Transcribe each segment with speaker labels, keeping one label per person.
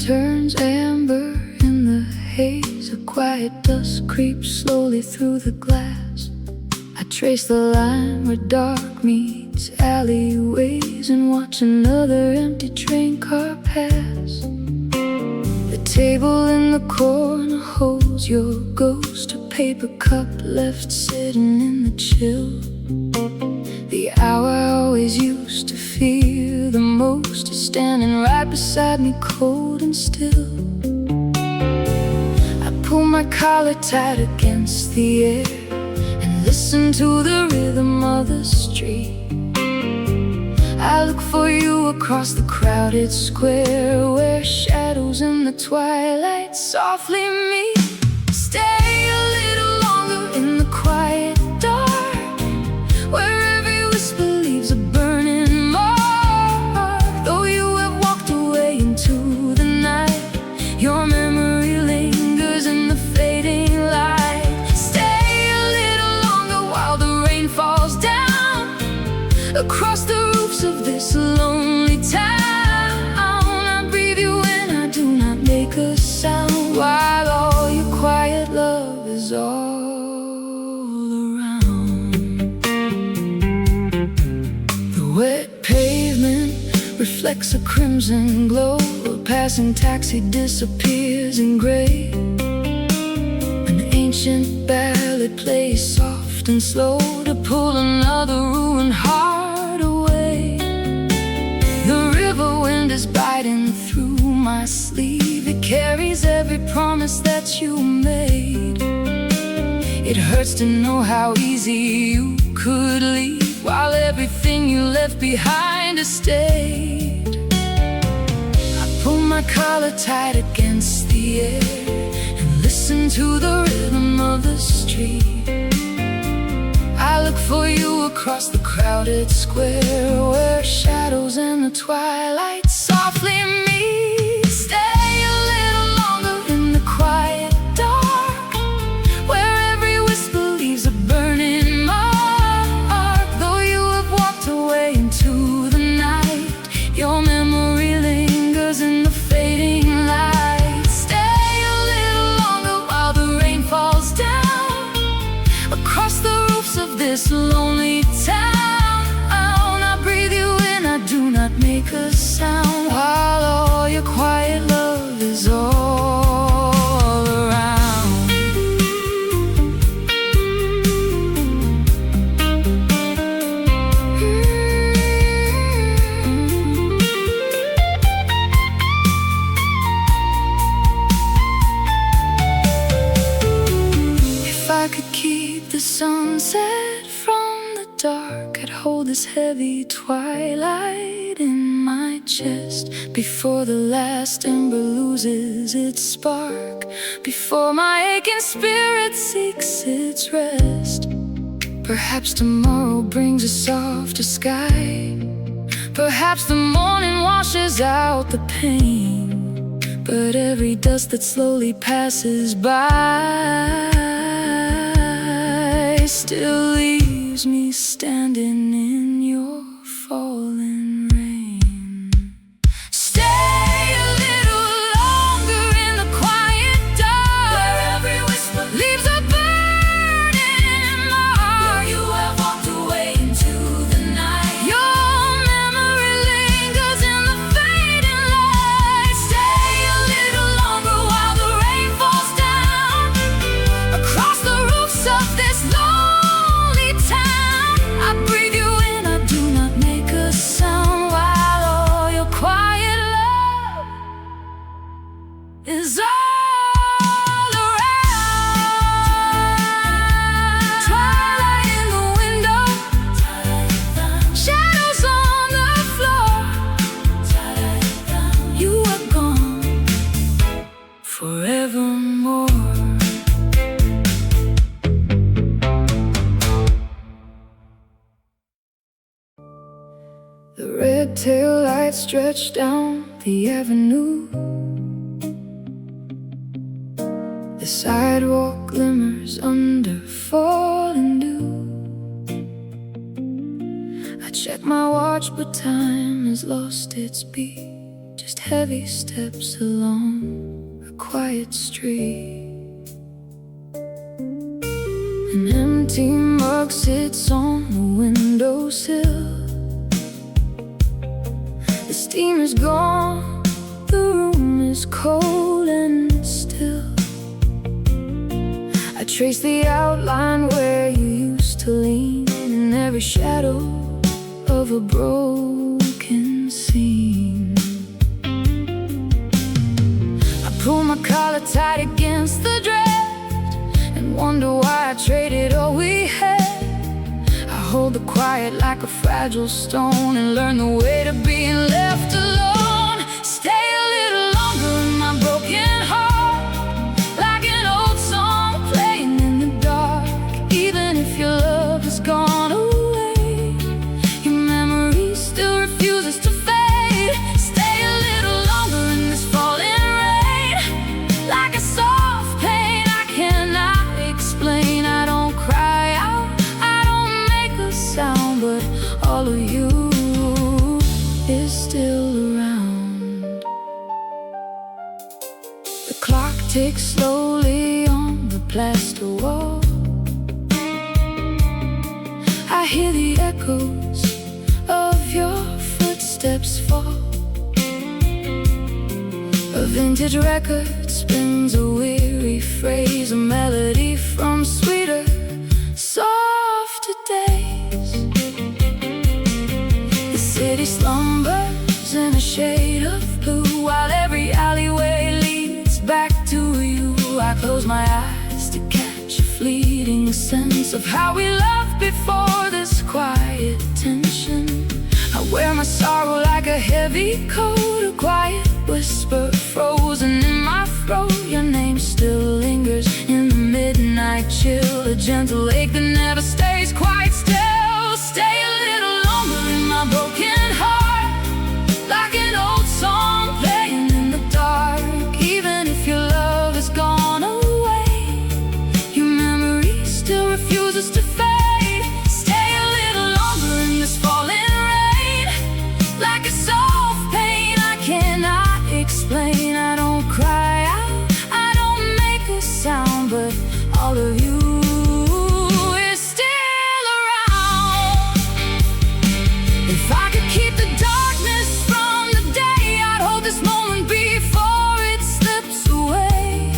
Speaker 1: turns amber in the haze. A quiet dusk creeps slowly through the glass. I trace the line where dark meets alleyways and watch another empty train car pass. The table in the corner holds your ghost, a paper cup left sitting in the chill. The hour I always used to fear the most is standing right beside me, cold and still. I pull my collar tight against the air and listen to the rhythm of the street. I look for you across the crowded square where shadows in the twilight softly meet. Stay a little longer in the quiet dark, where every whisper leaves a burning mark. Though you have walked away into the night, your memory lingers in the fading light. Stay a little longer while the rain falls down across the roofs of this lonely town. I breathe you in, I do not make a sound, while all your quiet love is all around. The wet pavement reflects a crimson glow. A passing taxi disappears in gray. An ancient ballad plays soft and slow to pull another ruined heart away. The river wind is biting through my sleeve. It carries every promise that you made. It hurts to know how easy you could leave, while everything you left behind has stayed. I pull my collar tight against the air and listen to the rhythm of the street. I look for you across the crowded square where shadows in the twilight softly meet. Stay a little longer in the quiet dark, where every whisper leaves a burning mark. Though you have walked away into the night, your memory lingers in the fading light. Stay a little longer while the rain falls down across the roofs of this lonely town. I breathe you in, I do not make a sound, while all your quiet love is all around. If I could keep the sunset from the dark, I'd hold this heavy twilight in my chest before the last ember loses its spark, before my aching spirit seeks its rest. Perhaps tomorrow brings a softer sky, perhaps the morning washes out the pain, but every dust that slowly passes by still leaves me standing in your falling rain. Stay a little longer in the quiet dark, where every whisper leaves a burning mark. Where you have walked away into the night, your memory lingers in the fading light. Stay a little longer while the rain falls down across the roofs of this lonely town. I breathe you in, I do not make a sound, while all your quiet love is all around. Twilight in the window, shadows on the floor. You are gone forevermore. The red tail lights stretch down the avenue. The sidewalk glimmers under falling dew. I check my watch, but time has lost its beat. just heavy steps along a quiet street. An empty mug sits on the windowsill. The steam is gone, the room is cold and still. I trace the outline where you used to lean, in every shadow of a broken seam. I pull my collar tight against the draft and wonder why I traded all we had. I hold the quiet like a fragile stone and learn the way to being left alone. Stay a little longer in my broken heart, like an old song playing in the dark. Even if your love has gone away, your memory still refuses to fade. Stay a little longer in this falling rain, like a soft pain I cannot explain. I don't cry out, I don't make a sound, but all of you is still around. The clock ticks slowly on the plaster wall. I hear the echoes of your footsteps fall. A vintage record spins a weary phrase, a melody from sweeter, softer days. The city slumbers in a shade of blue, while every alleyway leads back to you. I close my eyes to catch a fleeting sense of how we loved before this quiet tension. I wear my sorrow like a heavy coat, a quiet whisper frozen in my throat. Your name still lingers in the midnight chill, a gentle ache that never stays quite still. Stay a little longer in my broken heart, like an old song playing in the dark. Even if your love has gone away, your memory still refuses to fade. Stay a little longer in this falling rain, like a soft pain I cannot explain. I don't cry out, I don't make a sound, but all of you is still around. If I could keep the darkness from the day, I'd hold this moment before it slips away.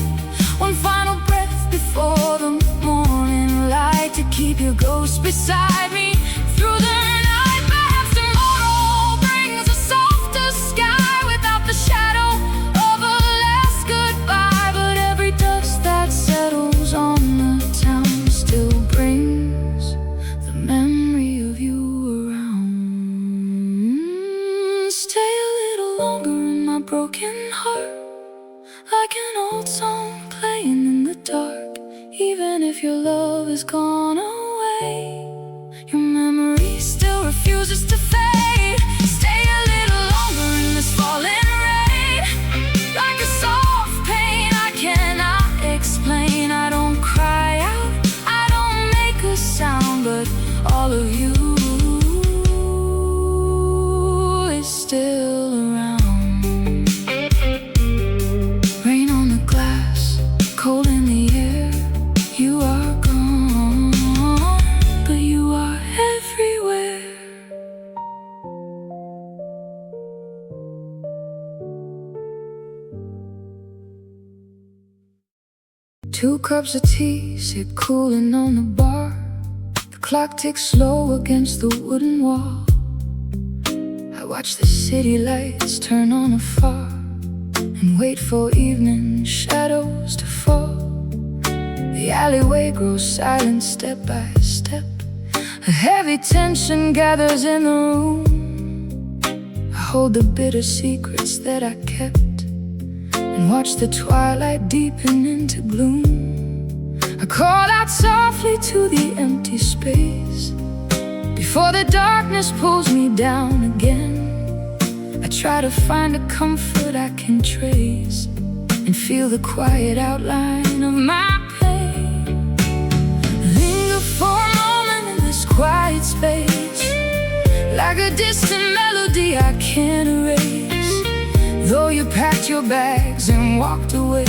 Speaker 1: One final breath before the morning light, to keep your ghost beside me through the night. Perhaps tomorrow brings a softer sky without the shadow of a last goodbye. But every dust that settles on the town still brings the memory of you around. Stay a little longer in my broken heart, like an old song playing in the dark. Even if your love is gone away, your memory still refuses to fade. Stay a little longer in this falling rain, like a soft pain I cannot explain. I don't cry out, I don't make a sound, but all of you is still around. Rain on the glass, cold in the air. You are gone, but you are everywhere. Two cups of tea sit cooling on the bar. The clock ticks slow against the wooden wall. I watch the city lights turn on afar and wait for evening shadows to fall. The alleyway grows silent step by step. A heavy tension gathers in the room. I hold the bitter secrets that I kept and watch the twilight deepen into gloom. I call out softly to the empty space before the darkness pulls me down again. I try to find a comfort I can trace and feel the quiet outline of my pain. Linger for a moment in this quiet space, like a distant melody I can't erase. packed your bags and walked away.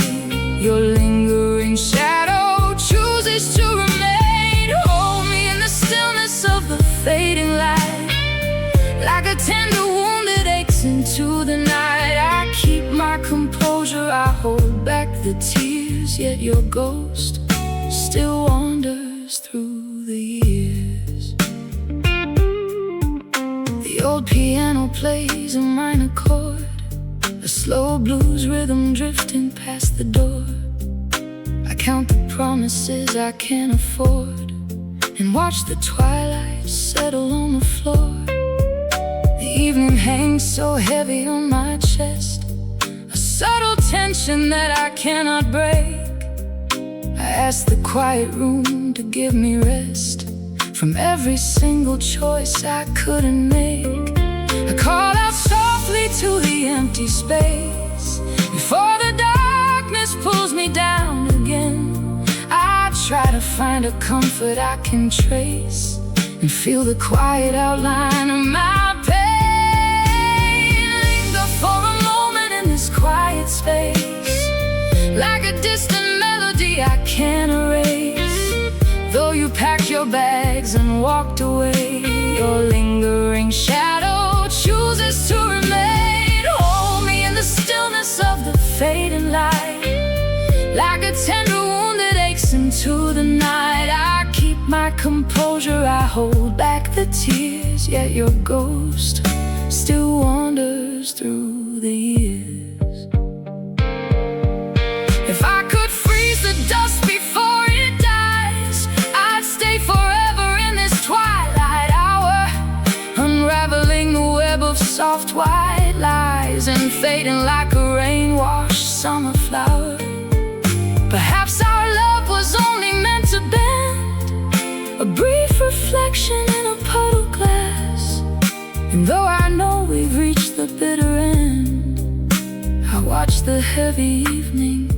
Speaker 1: Your lingering shadow chooses to remain. Hold me in the stillness of the fading light, like a tender wound that aches into the night. I keep my composure, I hold back the tears, yet your ghost still wanders through the years. The old piano plays a minor chord, a slow blues rhythm drifting past the door. I count the promises I can't afford and watch the twilight settle on the floor. The evening hangs so heavy on my chest, a subtle tension that I cannot break. I ask the quiet room to give me rest from every single choice I couldn't make. I call out softly to the empty space before the darkness pulls me down again. I try to find a comfort I can trace and feel the quiet outline of my pain. Linger for a moment in this quiet space, like a distant melody I can't erase. Though you packed your bags and walked away, your lingering shadow chooses to remain. Hold me in the stillness of the fading light, like a tender wound that aches into the night. I keep my composure, I hold back the tears, yet your ghost still wanders through the years. If I could freeze the dust before it dies, I'd stay forever in this twilight hour, unraveling the web of soft white lies and fading like a rain-washed summer flower. Perhaps our love was only meant to bend, a brief reflection in a puddle glass. And though I know we've reached the bitter end, I watch the heavy evening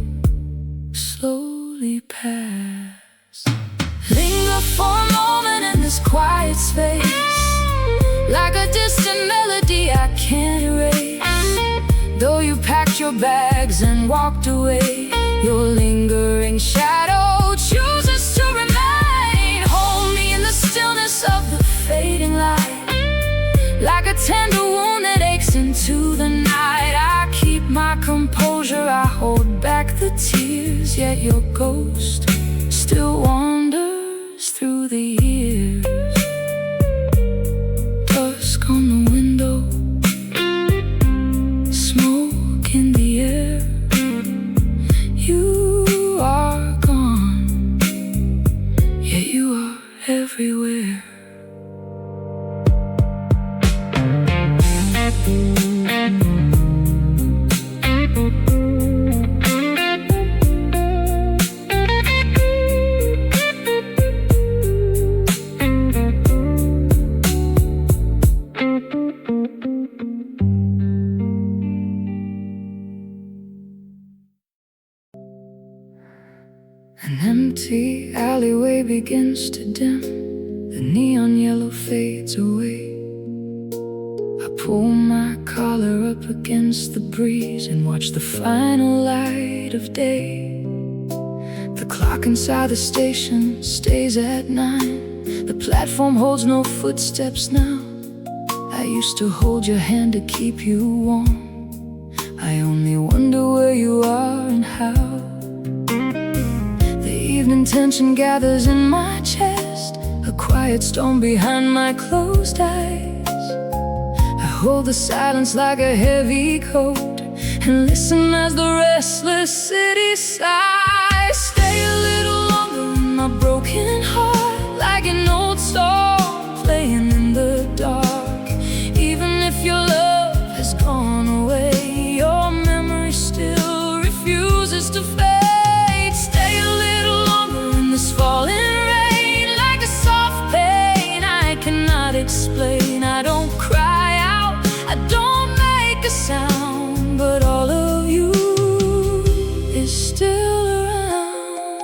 Speaker 1: slowly pass. Linger for a moment in this quiet space, like a distant melody I can't erase. Though you packed your bags and walked away, your lingering shadow chooses to remain. Hold me in the stillness of the fading light, like a tender wound that aches into the night. I keep my composure, I hold back the tears, yet your ghost still wanders through the years. Dusk on the window, smoke in the air. You are gone, yet you are everywhere. An empty alleyway begins to dim, the neon yellow fades away. I pull my collar up against the breeze and watch the final light of day. The clock inside the station stays at 9. The platform holds no footsteps now. I used to hold your hand to keep you warm. I only wonder where you are and how. Evening tension gathers in my chest, a quiet storm behind my closed eyes. I hold the silence like a heavy coat and listen as the restless city sighs. Stay a little longer in my broken heart, like an old song playing in the dark. Even if your love has gone away, your memory still refuses to fade. This falling rain, like a soft pain I cannot explain. I don't cry out, I don't make a sound, but all of you is still around.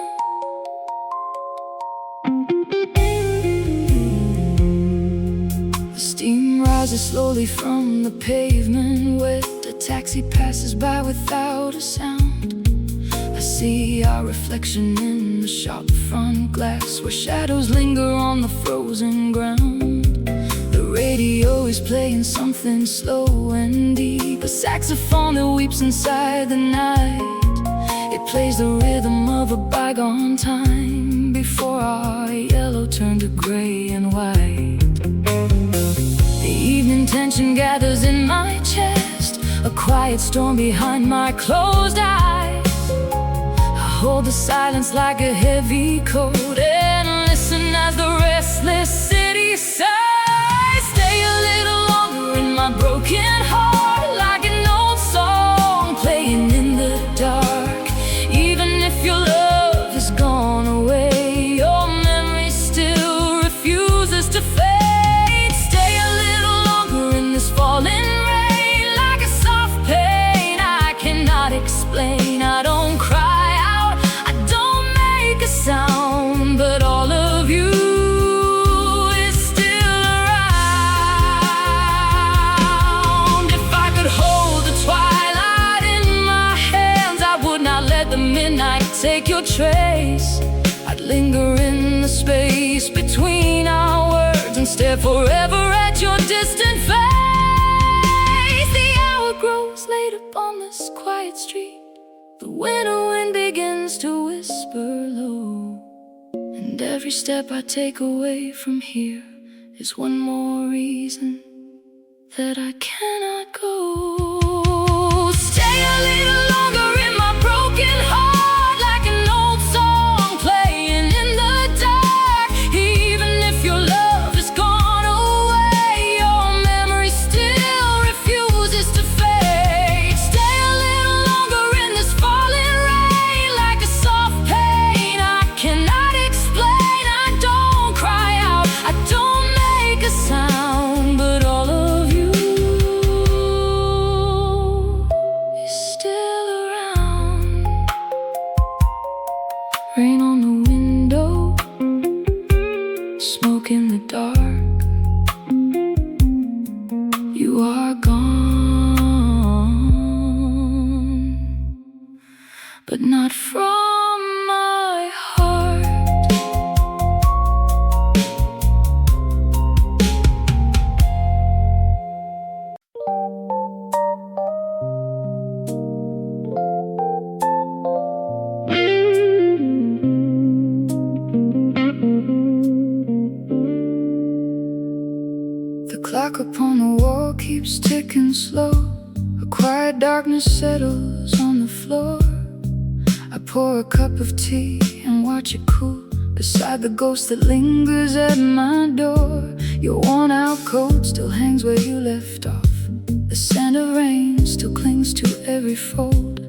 Speaker 1: The steam rises slowly from the pavement, wet taxi passes by without a sound. I see our reflection in the shop front glass, where shadows linger on the frozen ground. The radio is playing something slow and deep, a saxophone that weeps inside the night. It plays the rhythm of a bygone time, before our yellow turned to gray and white. The evening tension gathers in my chest, a quiet storm behind my closed eyes. I hold the silence like a heavy coat and listen as the restless city sighs. Stay a little longer in my broken heart, like an old song playing in the dark. Even if your love has gone away, your memory still refuses to fade. Stay a little longer in this falling rain, like a soft pain I cannot explain. I don't cry out, I don't make a sound, but all of you is still around. If I could hold the twilight in my hands, I would not let the midnight take your trace. I'd linger in the space between our words and stare forever at your distant face. The hour grows late upon this quiet street. The winter wind begins to whisper low, and every step I take away from here is one more reason that I cannot go. Stay a little longer in my broken heart, like an old song playing in the dark. Even if your love has gone away, your memory still refuses to fade. Stay a little longer in this falling rain, like a soft pain I cannot explain. I don't cry out, I don't make a sound, but all of you is still around. Rain on the window, smoke in the dark. You are gone, but not from my heart. The clock upon the wall keeps ticking slow. A quiet darkness settles on the floor. I pour a cup of tea and watch it cool beside the ghost that lingers at my door. Your worn out coat still hangs where you left off. The scent of rain still clings to every fold.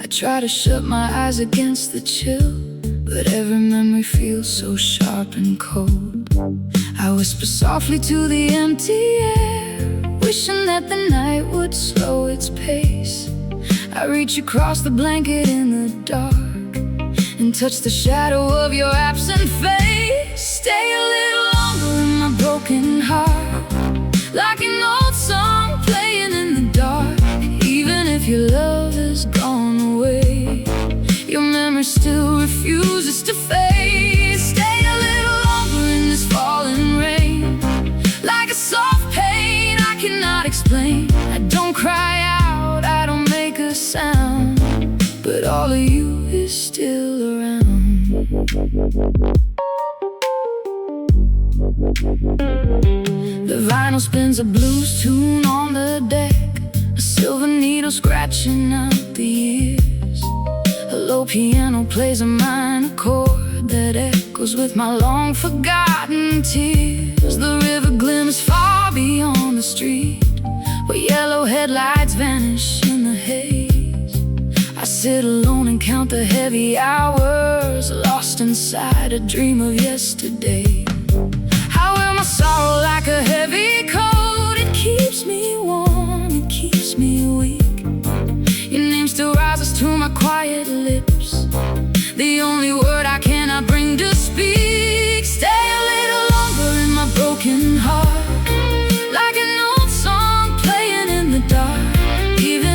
Speaker 1: I try to shut my eyes against the chill, but every memory feels so sharp and cold. I whisper softly to the empty air, wishing that the night would slow its pace. I reach across the blanket in the dark and touch the shadow of your absent face. Stay a little longer in my broken heart, like an old song playing in the dark. Even if your love has gone away, your memory still refuses to fade. Stay a little longer in this falling rain, like a soft pain I cannot explain. I don't cry out, I don't make a sound, but all of you is still around. The vinyl spins a blues tune on the deck, a silver needle scratching out the years. A low piano plays a minor chord that echoes with my long forgotten tears. The river glimmers far beyond the street, where yellow headlights vanish in the haze. I sit alone and count the heavy hours, lost inside a dream of yesterday. I wear my sorrow like a heavy coat. It keeps me warm, it keeps me weak. Your name still rises to my quiet lips, the only word I cannot bring to speak. Stay a little longer in my broken heart, like an old song playing in the dark. Even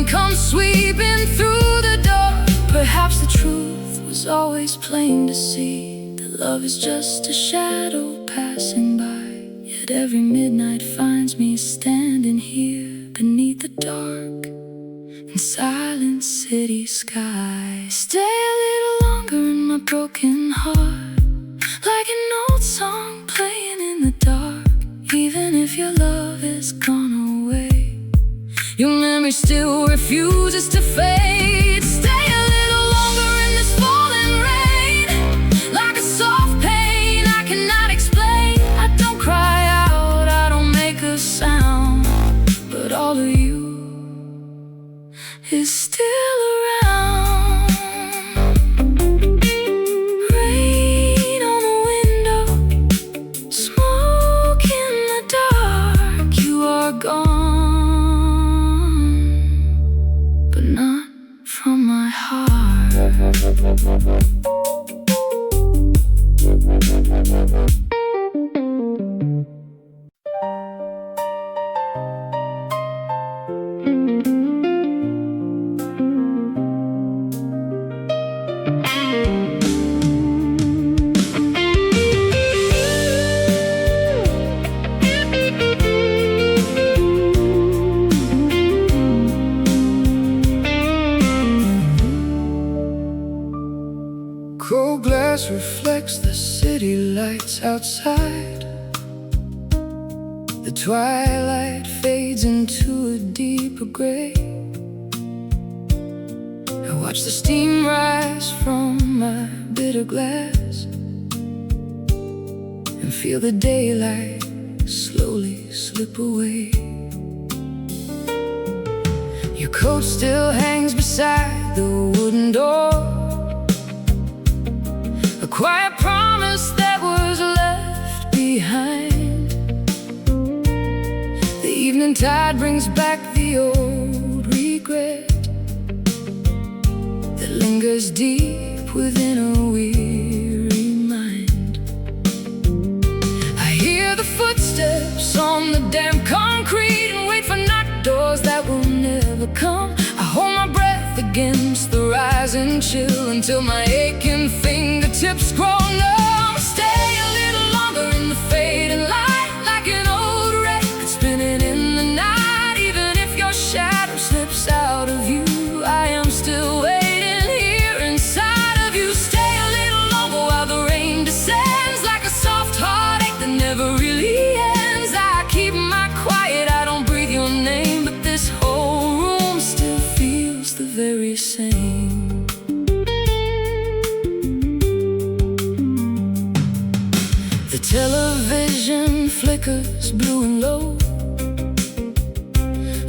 Speaker 1: comes sweeping through the door. Perhaps the truth was always plain to see, that love is just a shadow passing by. Yet every midnight finds me standing here beneath the dark and silent city sky. Stay a little longer in my broken heart, like an old song playing in the dark. Even if your love is gone away, your memory still refuses to fade. Stay a little longer in this falling rain, like a soft pain I cannot explain. I don't cry out, I don't make a sound, but all of you is still around. Rain on the window, smoke in the dark. You are gone, but not from my heart. Cold glass reflects the city lights outside. The twilight fades into a deeper gray. I watch the steam rise from my bitter glass and feel the daylight slowly slip away. Your coat still hangs beside the wooden door, a quiet promise that was left behind. The evening tide brings back the old regret that lingers deep within a weary mind. I hear the footsteps on the damp concrete and wait for knocked doors that will never come. I hold my breath against the rising chill until my aching fingertips grow numb. Stay a little longer in the fading light, like an old record spinning in the night. Even if your shadow slips out of view, I am still waiting here inside of you. Stay a little longer while the rain descends, like a soft heartache that never really ends. I keep my quiet, I don't breathe your name, but this whole room still feels the very same. The television flickers blue and low,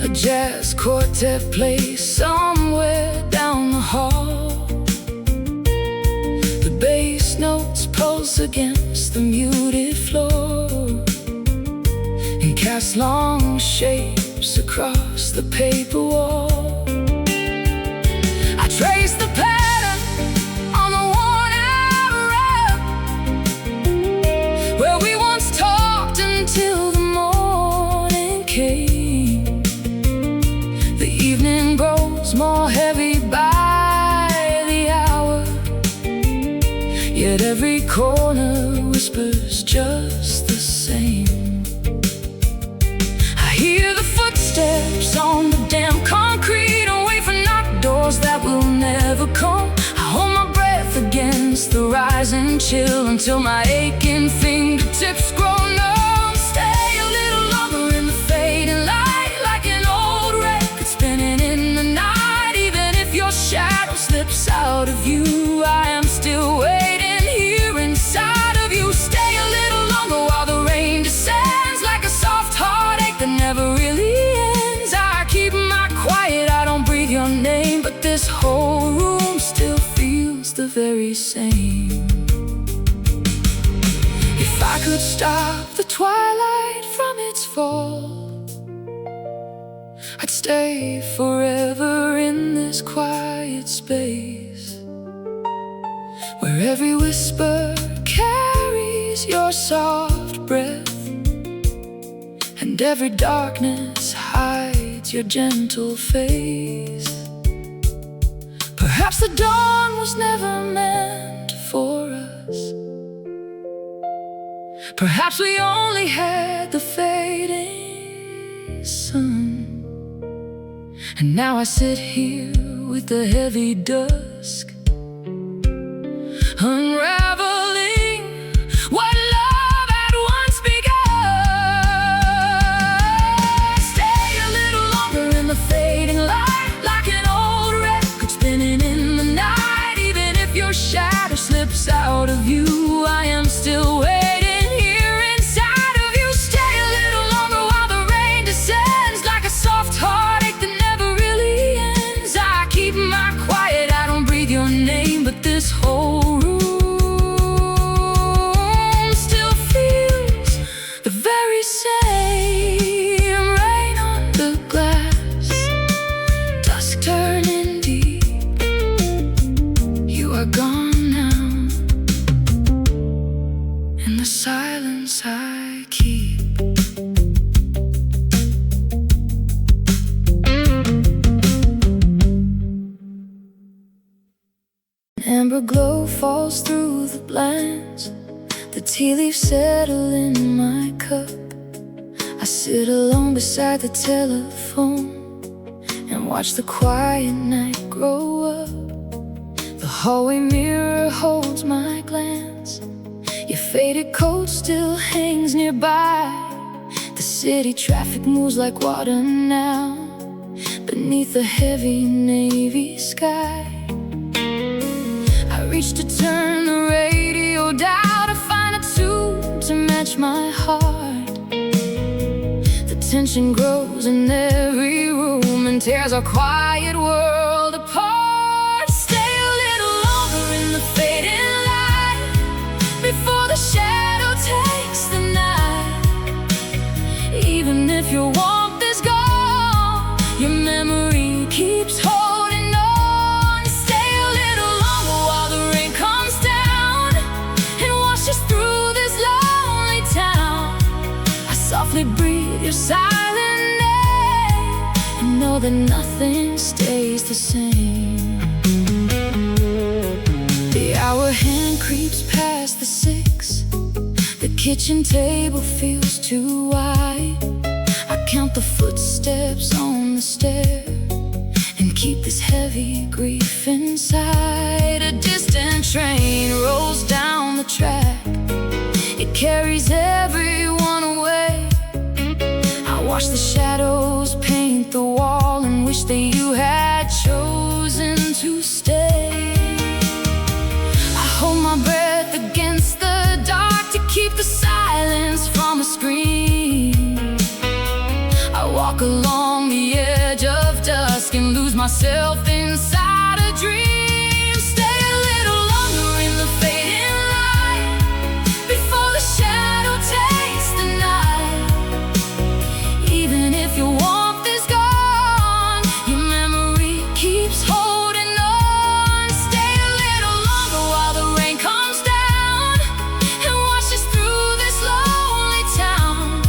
Speaker 1: a jazz quartet plays somewhere down the hall. The bass notes pulse against the muted floor and cast long shapes across the paper wall. I trace the pattern on the worn-out rug where we once talked until the morning came. The evening grows more heavy by the hour, yet every corner whispers just the same. I hear the footsteps on the damp concrete and wait for knocked doors that will never come. I hold my breath against the rising chill until my aching fingertips grow numb. Stay a little longer in the fading light, like an old record spinning in the night. Even if your shadow slips out of view, I am still waiting here inside of you. Stay a little longer while the rain descends, like a soft heartache that never really ends. I keep my quiet, I don't breathe your name, but this whole room still feels the very same. If I could stop the twilight from its fall, I'd stay forever in this quiet space where every whisper carries your soft breath and every darkness hides reflect your gentle face. Perhaps the dawn was never meant for us. Perhaps we only had the fading sun. And now I sit here with the heavy dusk, unraveling what love had once begun. Stay a little longer in the fading light, like an old record spinning in the night. Even if your shadow slips out of view, I am still waiting here inside of you. Stay a little longer while the rain descends, like a soft heartache that never really ends. I keep my quiet, I don't breathe your name, but this whole room still feels the very same. Rain on the glass, dusk turning deep. You are gone now, in the silence I keep. An amber glow falls through the blinds. The tea leaves settle in my cup. I sit alone beside the telephone and watch the quiet night grow up. The hallway mirror holds my glance. Your faded coat still hangs nearby. The city traffic moves like water now, beneath the heavy navy sky. I reach to turn the radio down to find a tune to match my heart. The tension grows in every room and tears our quiet world apart. Stay a little longer in the fading light, before the shadow takes the night. Even if your warmth is gone, your memory keeps holding on. Stay a little longer while the rain comes down and washes through this lonely town. I softly breathe your silent name and know that nothing stays the same. The hour hand creeps past the 6. The kitchen table feels too wide. I count the footsteps on the stair and keep this heavy grief inside. A distant train rolls down the track. It carries everyone away. I watch the shadows paint the wall and wish that you had chosen to stay. I hold my breath against the dark to keep the silence from a scream. I walk along the edge of dusk and lose myself inside a dream. Stay a little longer in the fading light, before the shadow takes the night. Even if your warmth is gone, your memory keeps holding on. Stay a little longer while the rain comes down and washes through this lonely town.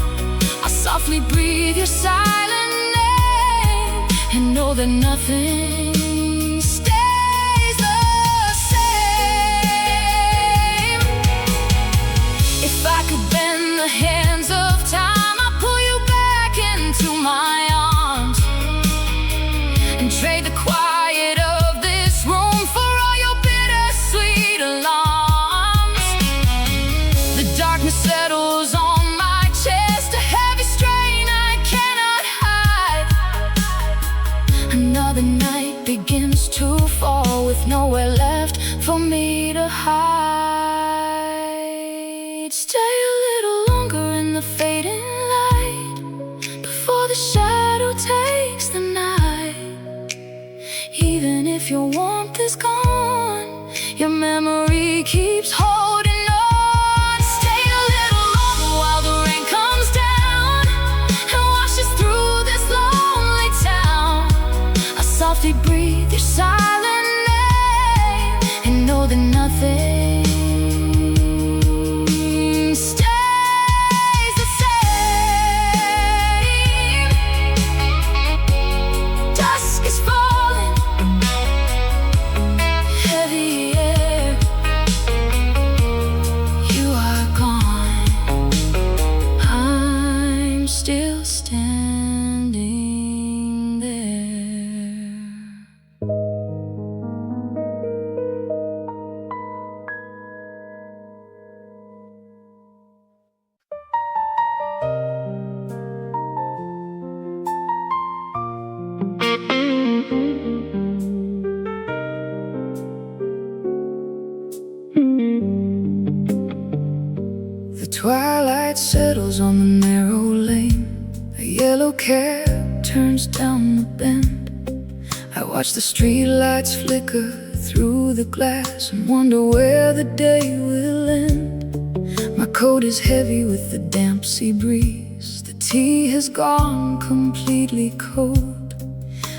Speaker 1: I softly breathe your silent name and know that nothing stays the same. If I could bend the hands of time, I'd pull you back into my arms and trade the quiet of this room for all your bittersweet alarms. The darkness settles on my chest, a heavy strain I cannot hide. Another night begins to fall with nowhere left for me to hide. Stay a little longer in the fading light, before the shadow takes the night. Even if your warmth is gone, your memory keeps holding on. Stay a little longer while the rain comes down and washes through this lonely town. I softly breathe your silent name and know that nothing stays the same. shadows on the narrow lane. A yellow cab turns down the bend. I watch the streetlights flicker through the glass and wonder where the day will end. My coat is heavy with the damp sea breeze. The tea has gone completely cold.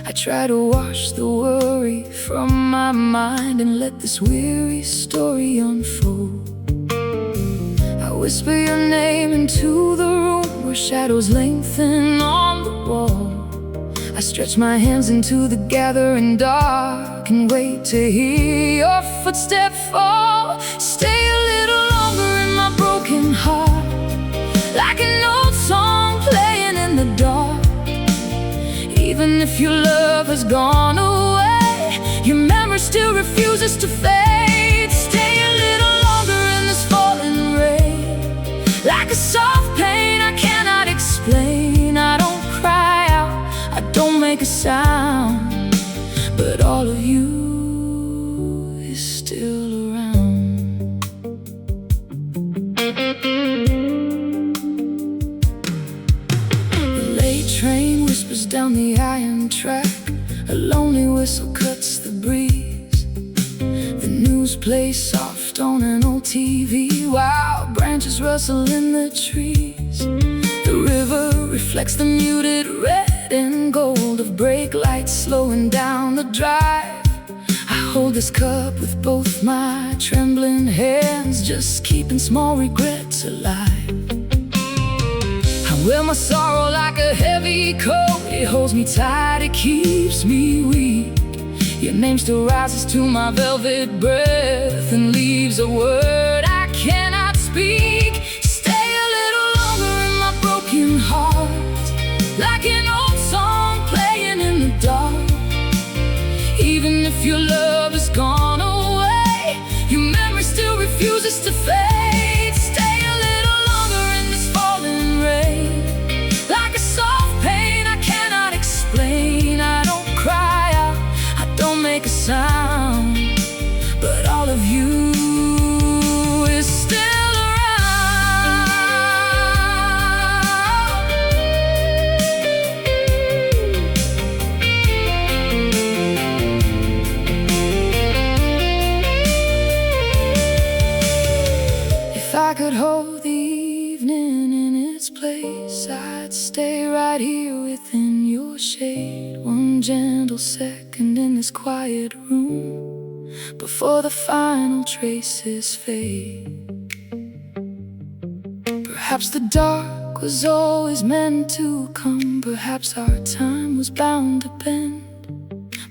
Speaker 1: I try to wash the worry from my mind and let this weary story unfold. I whisper your name into the room where shadows lengthen on the wall. I stretch my hands into the gathering dark and wait to hear your footsteps fall. Stay a little longer in my broken heart, like an old song playing in the dark. Even if your love has gone away, your memory still refuses to fade. Stay a little longer in this falling rain, like a soft pain I cannot explain. I don't cry out, I don't make a sound, but all of you is still around. The late train whispers down the iron track. A lonely whistle cuts the breeze. The news plays soft on an old TV while branches rustle in the trees. The river reflects the muted red and gold of brake lights slowing down the drive. I hold this cup with both my trembling hands, just keeping small regrets alive. I wear my sorrow like a heavy coat. It holds me tight, it keeps me weak. Your name still rises to my velvet breath and leaves a word I cannot speak. Stay a little longer in my broken heart, like an old song playing in the dark. Even if your love has gone away, your memory still refuses to fade. Stay a little longer in this falling rain, like a soft pain I cannot explain. I don't cry out, I don't make a sound, but all of you is still I could hold the evening in its place, I'd stay right here within your shade. One gentle second in this quiet room before the final traces fade. Perhaps the dark was always meant to come, perhaps our time was bound to bend.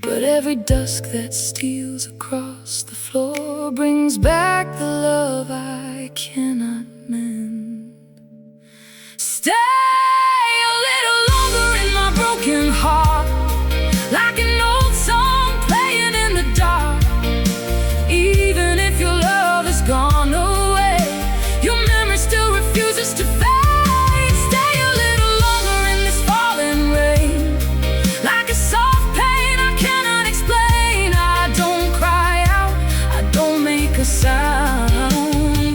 Speaker 1: But every dusk that steals across the floor brings back the love I cannot mend. Stay a little longer in my broken heart, like an old song playing in the dark. Even if your love has gone away, your memory still refuses to fade. Stay a little longer in this falling rain, like a soft pain I cannot explain. I don't cry out, I don't make a sound,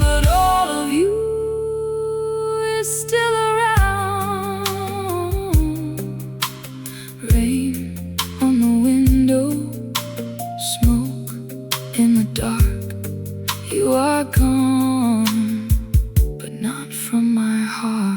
Speaker 1: but all of you is still around. Rain on the window, smoke in the dark. You are gone, but not from my heart.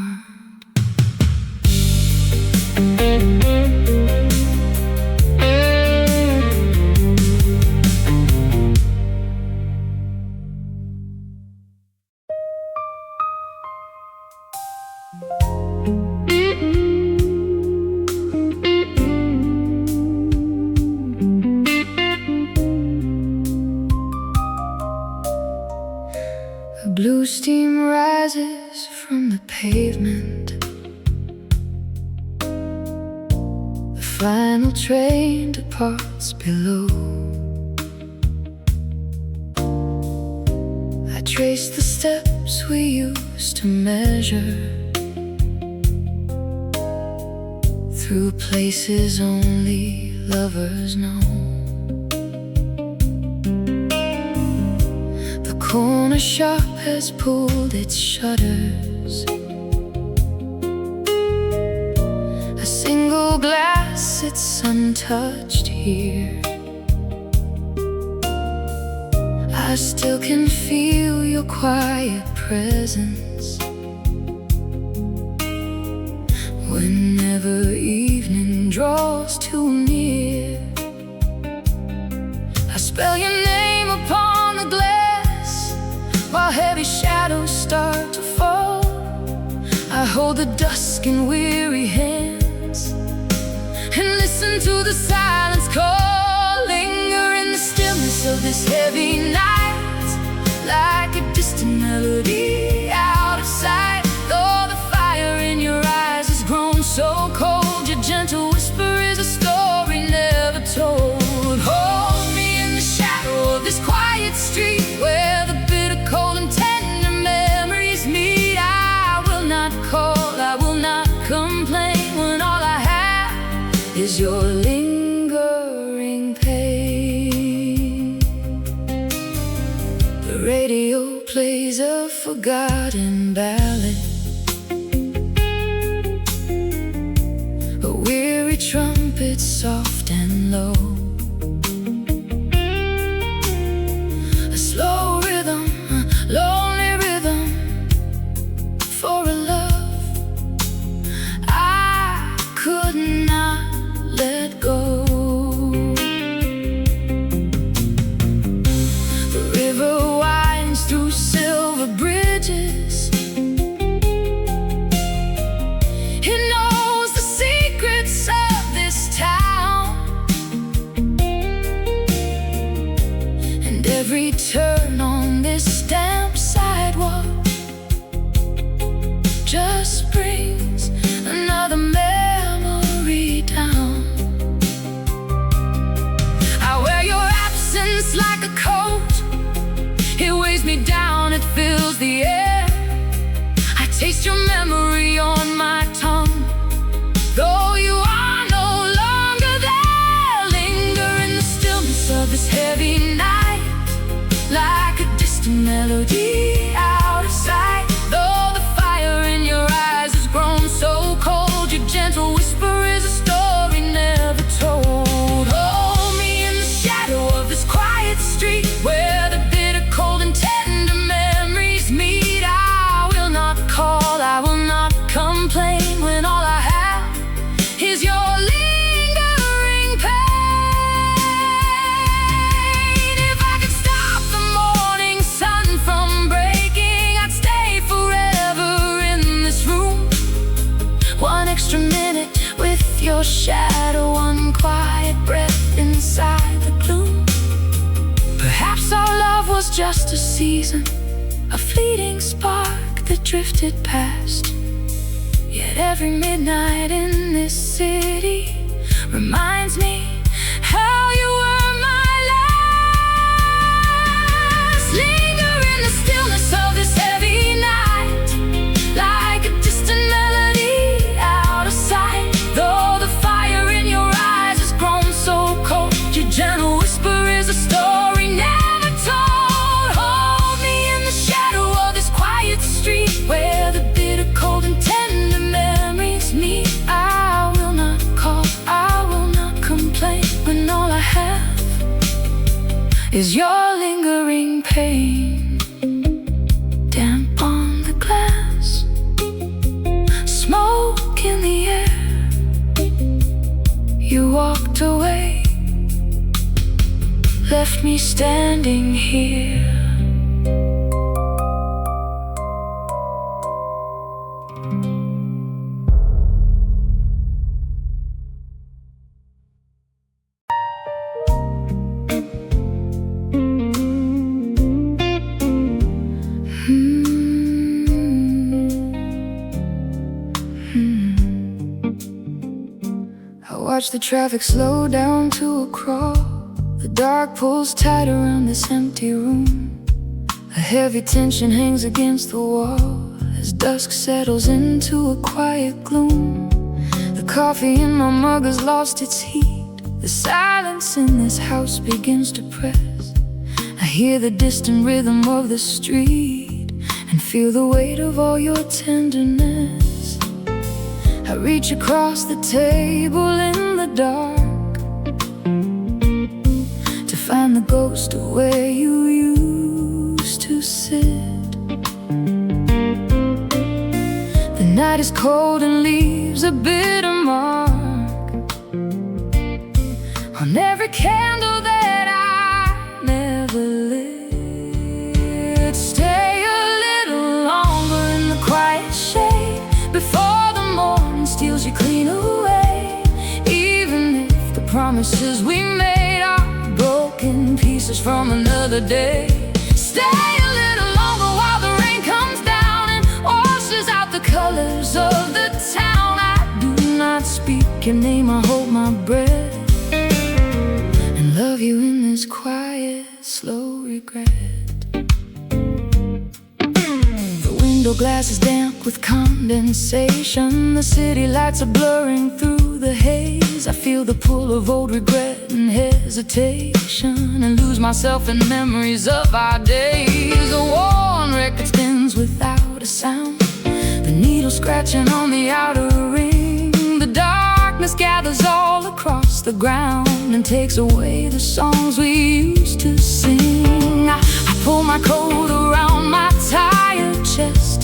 Speaker 1: A blue steam rises from the pavement. The final train departs below. I trace the steps we used to measure through places only lovers know. The corner shop has pulled its shutters. lights untouched here. I still can feel your quiet presence whenever evening draws too near. I spell your name upon the glass while heavy shadows start to fall. I hold the dusk in weary hands and listen to the silence call. Linger in the stillness of this heavy night, like a distant melody out of sight. Though the fire in your eyes has grown so cold, your gentle whisper is a story never told. Hold me in the shadow of this quiet street where the bitter cold and tender memories meet. I will not call, I will not complain when all I have is your lingering pain. The radio plays a forgotten ballad, a weary trumpet soft and low, a slow rhythm, a lonely rhythm for a love I could not let go. The river winds through silver bridges. It knows the secrets of this town, and every turn on this damp sidewalk just brings another memory down. I wear your absence like a coat. It weighs me down, it fills the air. I taste your memory on my tongue, though you are no longer there. Linger in the stillness of this heavy night, like a distant melody out of sight. Though the fire in your eyes has grown so cold, your gentle whisper is a story never told. Hold me in the shadow of this quiet street where the bitter cold and tender memories meet. I will not call, I will not complain when all I have is your lingering pain. If I could stop the morning sun from breaking, I'd stay forever in this room. One extra minute with your shadow, one quiet breath inside the gloom. Perhaps our love was just a season, a fleeting spark that drifted past. Yet every midnight in this city reminds me how you were my last. Linger in the stillness of this heavy night, like a distant melody out of sight. Though the fire in your eyes has grown so cold, your gentle whisper is a story never told. Hold me in the shadow of this quiet street where the bitter cold and tender memories meet. I will not call, I will not complain when all I have is your lingering pain. Damp on the glass, smoke in the air. You walked away, left me standing here. I watch the traffic slow down to a crawl. The dark pulls tight around this empty room. A heavy tension hangs against the wall as dusk settles into a quiet gloom. The coffee in my mug has lost its heat. The silence in this house begins to press. I hear the distant rhythm of the street and feel the weight of all your tenderness. I reach across the table in the dark ghost of where you used to sit. The night is cold and leaves a bitter mark on every candle that I never lit. Stay a little longer in the quiet shade before the morning steals you clean away. Even if the promises we made are broken pieces from another day. Stay a little longer while the rain comes down and washes out the colors of the town. I do not speak your name, I hold my breath and love you in this quiet, slow regret. The window glass is damp with condensation. The city lights are blurring through the haze. I feel the pull of old regret and hesitation, and lose myself in memories of our days. A worn record spins without a sound, the needle scratching on the outer ring. The darkness gathers all across the ground and takes away the songs we used to sing. I pull my coat around my tired chest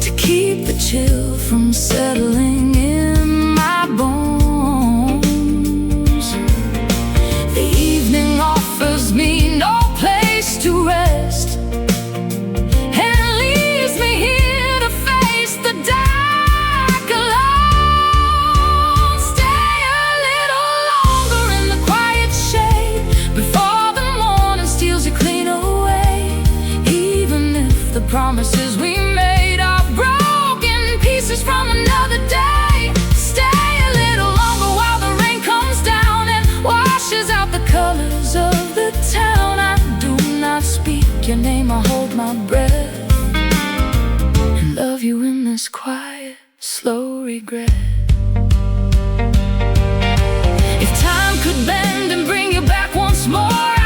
Speaker 1: to keep the chill from settling in my bones. The evening offers me no place to rest and leaves me here to face the dark alone. Stay a little longer in the quiet shade before the morning steals you clean away. Even if the promises we made are broken pieces from another day. Stay a little longer while the rain comes down and washes out the colors of the town. I do not speak your name, I hold my breath and love you in this quiet, slow regret. If time could bend and bring you back once more,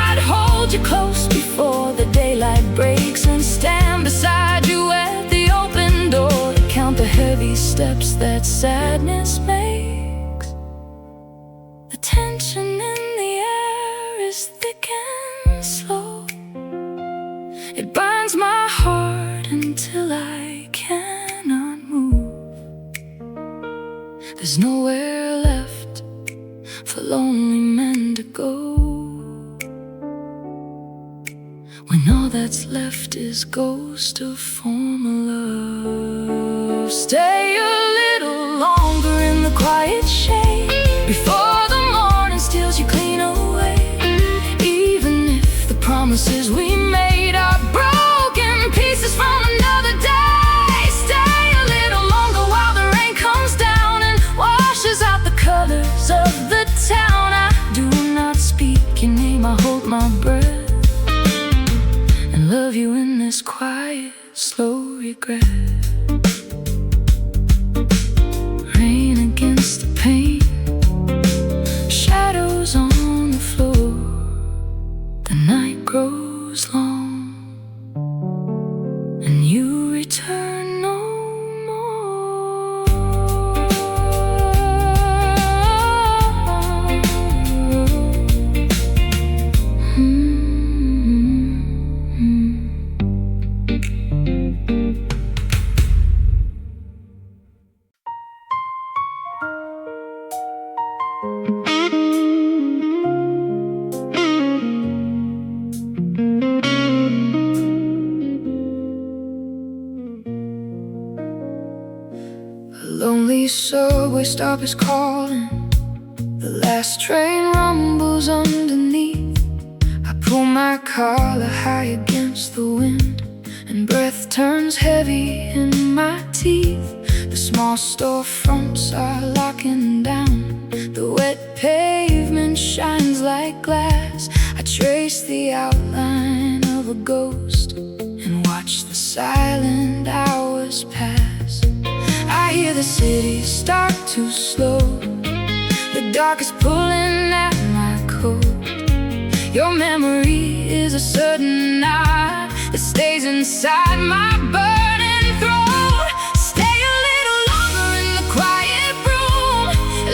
Speaker 1: I'd hold you close before the daylight breaks and stand beside you at the open door to count the heavy steps that sadness makes. The tension in the air is thick and slow. It binds my heart until I cannot move. There's nowhere left for lonely men to go when all that's left is ghost of former love. Stay a little longer in the quiet shade before the morning steals you clean away. Even if the promises we made are broken pieces from another day. Stay a little longer while the rain comes down and washes out the colors of the town. I do not speak your name, I hold my breath and love you in this quiet, slow regret. Rain against the pane, shadows on the floor. The night grows long and you return no more. Lonely subway stop is calling. The last train rumbles underneath. I pull my collar high against the wind, and breath turns heavy in my teeth. The small storefronts are locking down. The wet pavement shines like glass. I trace the outline of a ghost and watch the silent hours pass. I hear the city start to slow. The dark is pulling at my coat. Your memory is a sudden knot that stays inside my burning throat. Stay a little longer in the quiet room,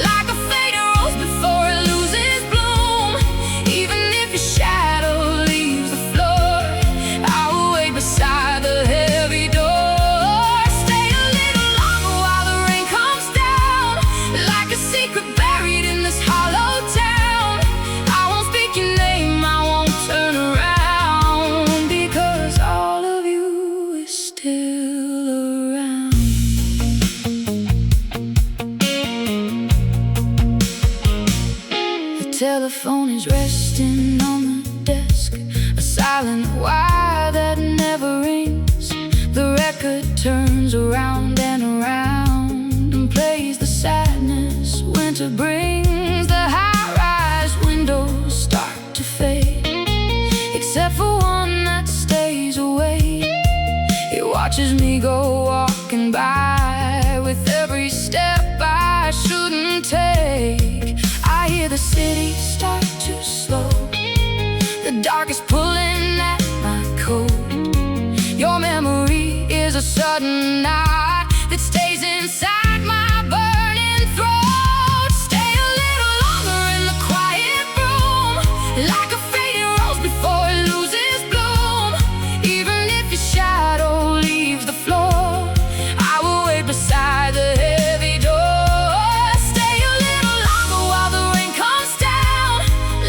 Speaker 1: like a faded rose before it loses bloom. telephone is resting on the desk, a silent wire that never rings. The record turns around and around and plays the sadness winter brings. The high-rise windows start to fade, except for one that stays awake. It watches me go walking by with every step I shouldn't take. I hear the city start to slow, the dark is pulling at my coat. Your memory is a sudden knot that stays inside my burning throat. Stay a little longer in the quiet room, like a fading rose before it loses bloom. Even if your shadow leaves the floor, I will wait beside the heavy door. Stay a little longer while the rain comes down,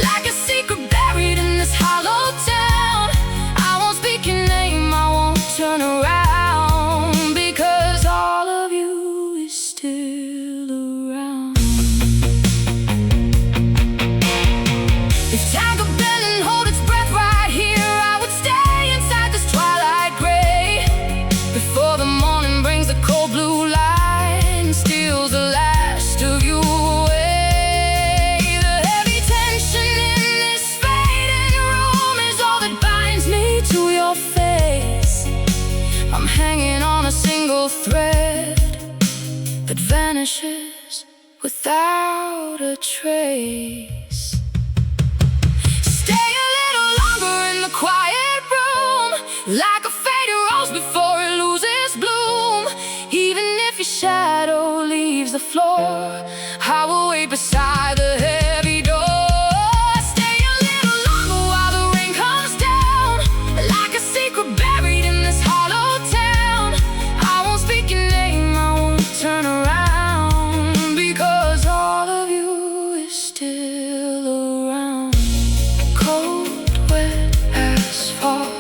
Speaker 1: like a secret buried in this hollow town. I won't speak your name, I won't turn around, because all of you is still around. If time could bend and hold its breath right here, I would stay inside this twilight gray, before the morning brings the cold blue light and steals the last of you away. The heavy tension in this fading room is all that binds me to your face. I'm hanging on a single thread that vanishes without a trace. Stay a little longer in the quiet room, like a fading rose before it loses bloom. Even if your shadow leaves the floor, I will wait beside the heavy door. Stay a little longer while the rain comes down, like a secret buried in this hollow town. I won't speak your name, I won't turn around, because all of you is still around. Cold, wet asphalt,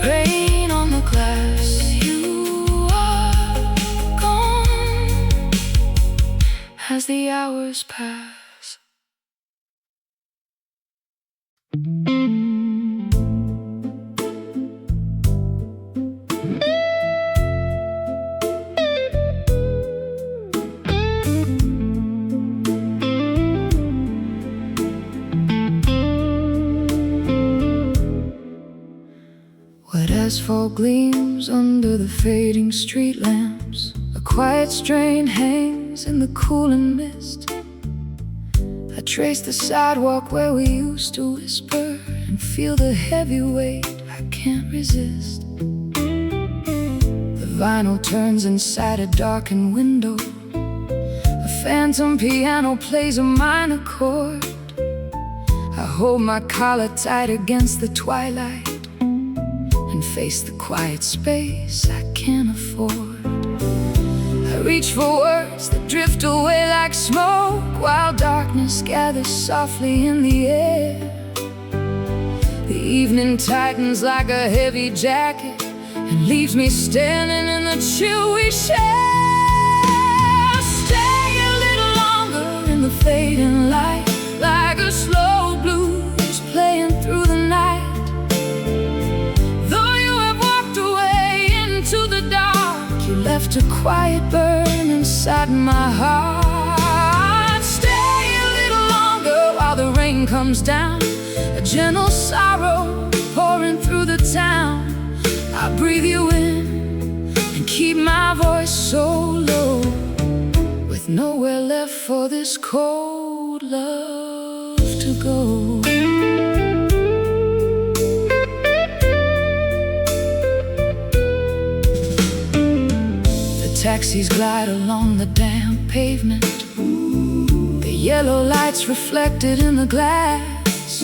Speaker 1: rain on the glass. You are gone as the hours pass. Wet asphalt gleams under the fading street lamps. A quiet strain hangs in the cooling mist. I trace the sidewalk where we used to whisper and feel the heavy weight I can't resist. The vinyl turns inside a darkened window. A phantom piano plays a minor chord. I hold my collar tight against the twilight and face the quiet space I can't afford. I reach for words that drift away like smoke, while darkness gathers softly in the air. The evening tightens like a heavy jacket and leaves me standing in the chill we share. Stay a little longer in the fading light, like a slow blues playing through the night. Left a quiet burn inside my heart. Stay a little longer while the rain comes down, a gentle sorrow pouring through the town. I breathe you in and keep my voice so low, with nowhere left for this cold love to go. Taxis glide along the damp pavement, the yellow lights reflected in the glass.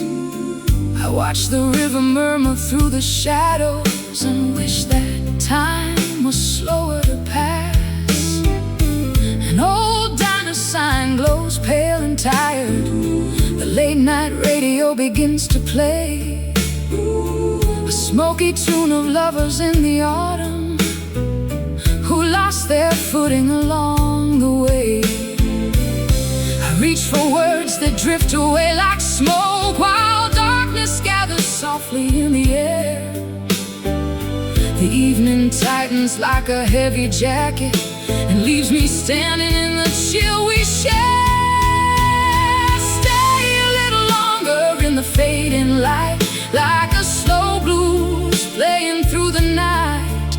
Speaker 1: I watch the river murmur through the shadows and wish that time was slower to pass. An old diner sign glows pale and tired. The late night radio begins to play a smoky tune of lovers in the autumn who lost their footing along the way. I reach for words that drift away like smoke, while darkness gathers softly in the air. The evening tightens like a heavy jacket and leaves me standing in the chill we share. Stay a little longer in the fading light, like a slow blues playing through the night.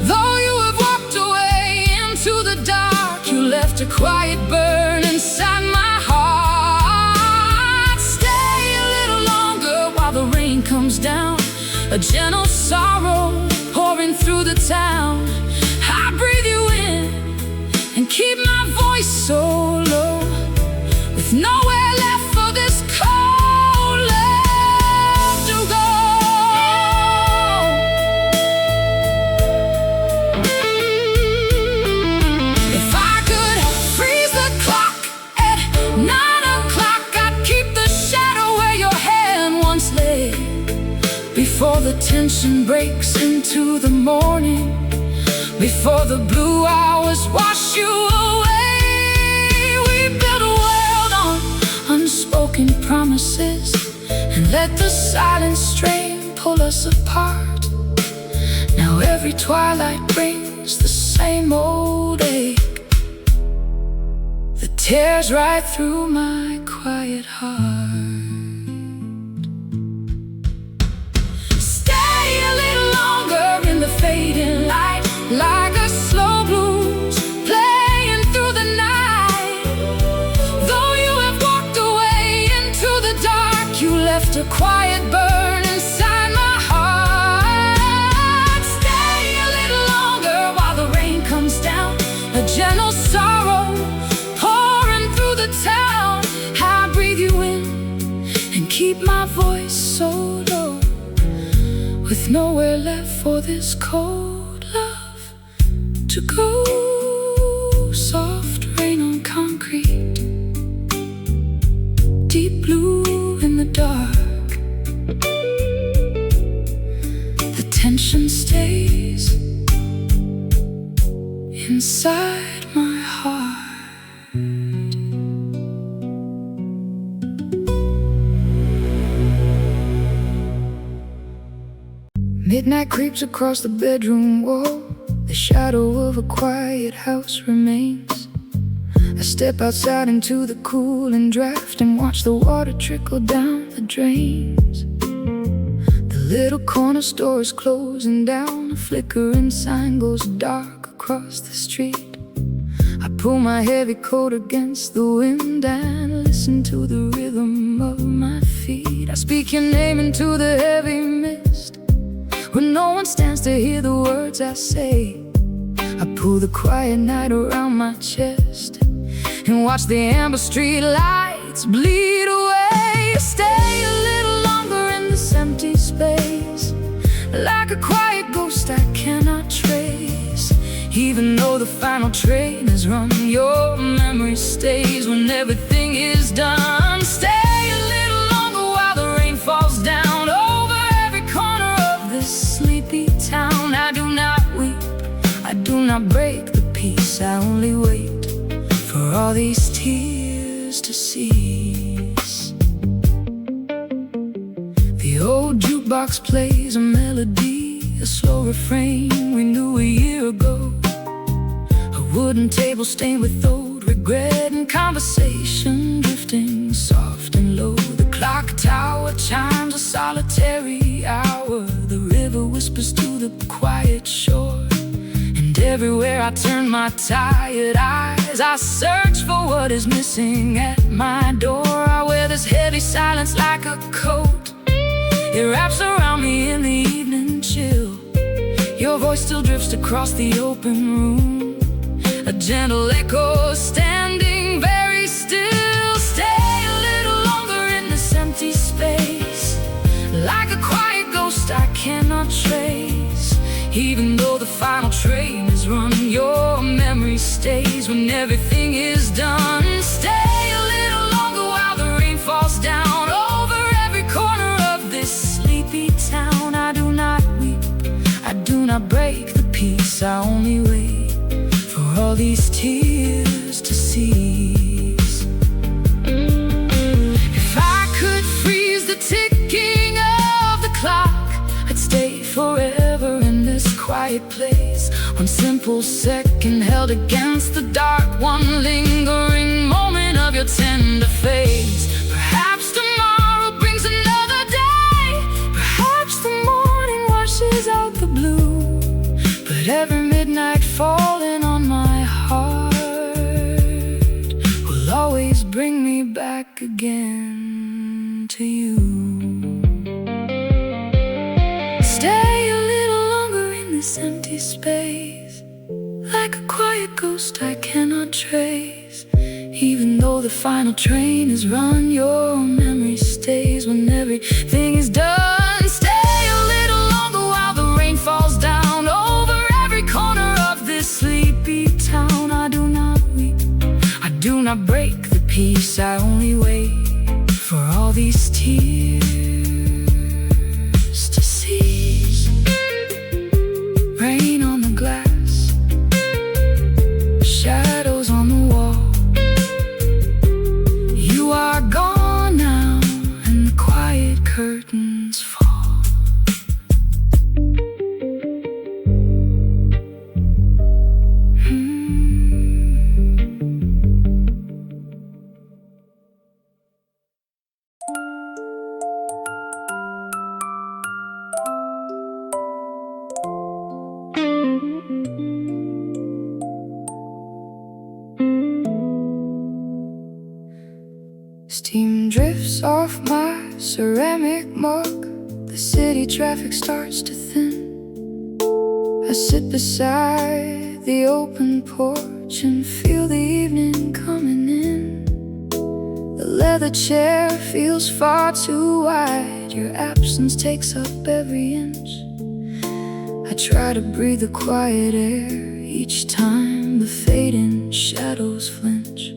Speaker 1: Though you have walked away into the dark, you left a quiet burn inside my heart. Stay a little longer while the rain comes down, a gentle sorrow pouring through the town. I breathe you in and keep my voice so low, with nowhere left for this cold love to go. If I could freeze the clock at 9 o'clock, I'd keep the shadow where your hand once lay. Before the tension breaks into the morning, before the blue hours wash you away, we build a world on unspoken promises and let the silent strain pull us apart. Now every twilight brings the same old ache that tears right through my quiet heart. Fading light, like a slow blues playing through the night. Though you have walked away into the dark, you left a quiet burn inside my heart. Stay a little longer while the rain comes down, a gentle sorrow pouring through the town. I breathe you in and keep my voice so low, with nowhere left for this cold love to go. Soft rain on concrete, deep blue in the dark. The tension stays inside my heart. Midnight creeps across the bedroom wall. The shadow of a quiet house remains. I step outside into the cool and draft and watch the water trickle down the drains. The little corner store is closing down. A flickering sign goes dark across the street. I pull my heavy coat against the wind and listen to the rhythm of my feet. I speak your name into the heavy mist, when no one stands to hear the words I say. I pull the quiet night around my chest and watch the amber street lights bleed away. Stay a little longer in this empty space, like a quiet ghost I cannot trace. Even though the final train has run, your memory stays when everything is done. Stay a little longer while the rain falls down over every corner of this sleepy town. I do not weep, I do not break the peace, I only wait for all these tears to cease. The old jukebox plays a melody, a slow refrain we knew a year ago. A wooden table stained with old regret and conversation drifting soft and low. The clock tower chimes a solitary hour. The river whispers to the quiet shore. And everywhere I turn my tired eyes, I search for what is missing at my door. I wear this heavy silence like a coat. It wraps around me in the evening chill. Your voice still drifts across the open room, a gentle echo standing very still. Stay a little longer in this empty space, like a quiet ghost I cannot trace. Even though the final train is run, your memory stays when everything is done. Stay a little longer while the rain falls down over every corner of this sleepy town. I do not weep, I do not break the peace, I only wait for all these tears to cease. quiet place, one simple second held against the dark, one lingering moment of your tender face. Perhaps tomorrow brings another day, perhaps the morning washes out the blue, but every midnight falling on my heart will always bring me back again to you. Stay a little longer in this empty space, like a quiet ghost I cannot trace. Even though the final train is run, your memory stays when everything is done. Stay a little longer while the rain falls down over every corner of this sleepy town. I do not weep, I do not break the peace, I only wait for all these tears to cease. Rain on the glass, shadows on the wall. You are gone now, and the quiet curtains fall. Steam drifts off my ceramic mug, the city traffic starts to thin. I sit beside the open porch and feel the evening coming in. The leather chair feels far too wide, your absence takes up every inch. I try to breathe the quiet air each time the fading shadows flinch.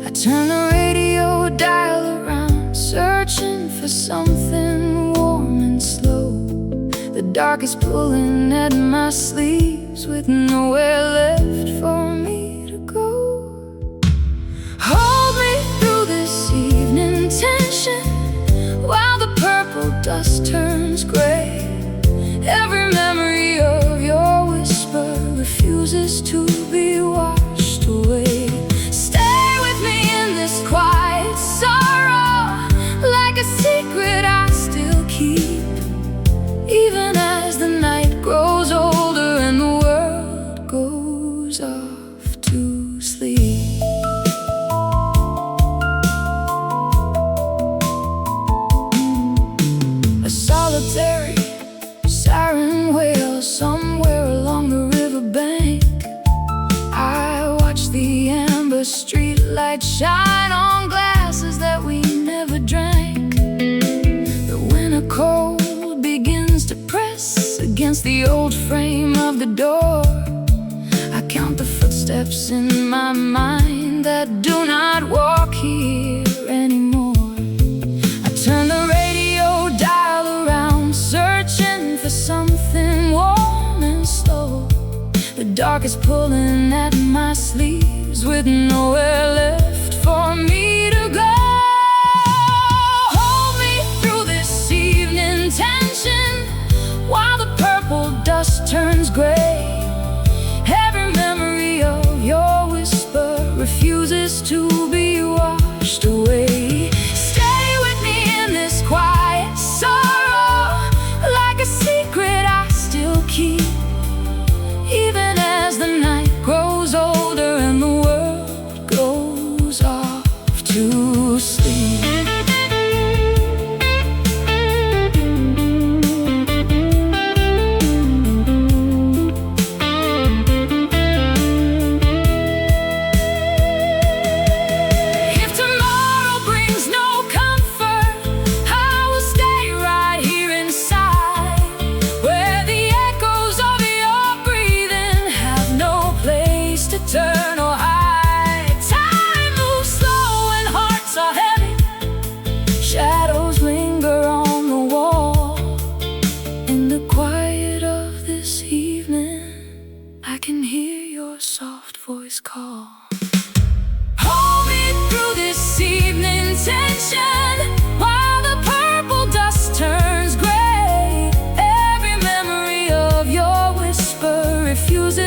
Speaker 1: I turn the radio dial around, searching for something warm and slow. The dark is pulling at my sleeves with nowhere left for me to go. Hold me through this evening tension while the purple dust turns gray. Every memory of your whisper refuses to be washed away. Stay with me in this quiet sorrow, like a secret I still keep, even as the night grows older and the world goes off to sleep. A solitary siren wails somewhere along the riverbank. I watch the amber street light shine on glasses that we never drank. The winter cold begins to press against the old frame of the door. I count the footsteps in my mind that do not walk here anymore. I turn the radio dial around, searching for something warm and slow. The dark is pulling at my sleeves with nowhere left for me to go. Hold me through this evening tension while the purple dust turns gray. Every memory of your whisper refuses to be washed away. Stay with me in this quiet sorrow, like a secret I still keep, even as the night grows older and the world goes off to sleep. If tomorrow brings no comfort, I will stay right here inside, where the echoes of your breathing have no place to turn or hide. Time moves slow and hearts are heavy, shadows linger on the wall. In the quiet of this evening, I can hear your soft voice call. Hold me through this evening tension while the purple dust turns gray. Every memory of your whisper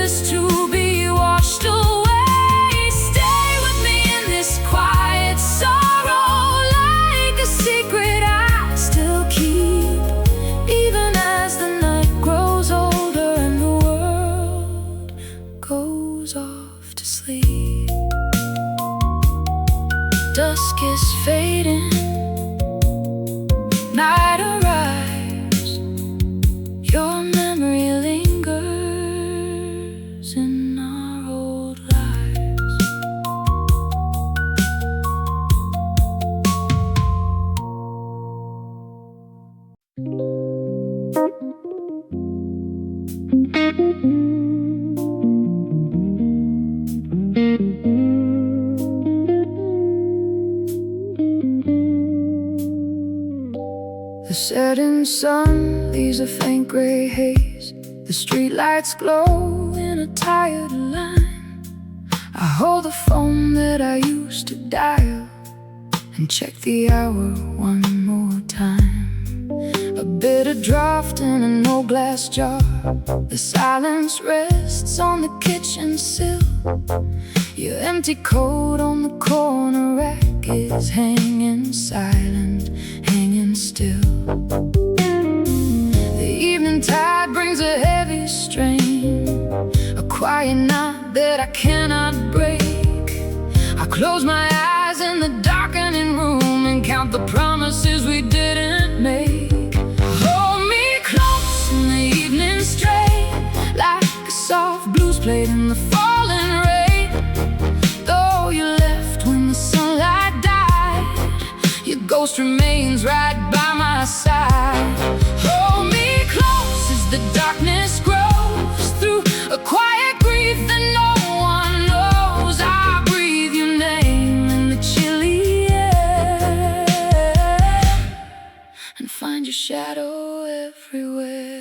Speaker 1: just to be washed away. Stay with me in this quiet sorrow, like a secret I still keep, even as the night grows older and the world goes off to sleep. Dusk is fading, night arrives, your memory lingers in our old lives. The setting sun leaves a faint gray haze. The streetlights glow in a tired line. I hold the phone that I used to dial and check the hour one more time. A bitter draft in an old glass jar. The silence rests on the kitchen sill. Your empty coat on the corner rack is hanging silent, hanging still. The evening tide brings a heavy strain, a quiet knot that I cannot break. I close my eyes in the darkening room and count the promises we didn't make. Hold me close in the evening straight, like a soft blues played in the falling rain. Though you left when the sunlight died, your ghost remains right by my side. Hold me close as the darkness grows through a quiet grief that no one knows. I breathe your name in the chilly air and find your shadow everywhere.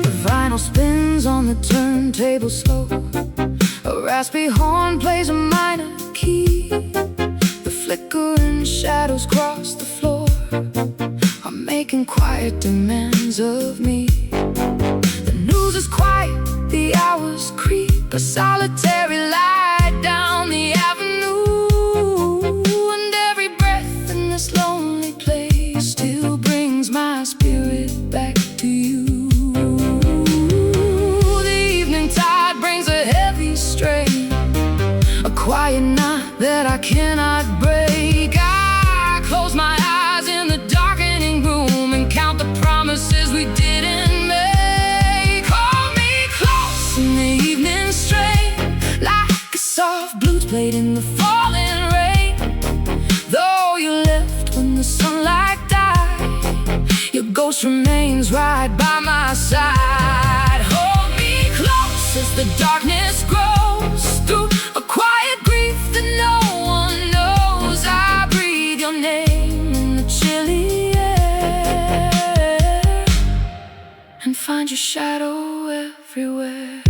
Speaker 1: The vinyl spins on the turntable slow. A raspy horn plays a minor key. The flickering shadows cross the floor, I'm making quiet demands of me. The news is quiet, the hours creep, a solitary light down the avenue. And every breath in this lonely place still brings my spirit back to you. A quiet knot that I cannot break. I close my eyes in the darkening room and count the promises we didn't make. Hold me close in the evening straight, like a soft blues played in the falling rain. Though you left when the sunlight died, your ghost remains right by my side. Hold me close as the darkness grows through a quiet grief that no one knows. I breathe your name in the chilly air and find your shadow everywhere.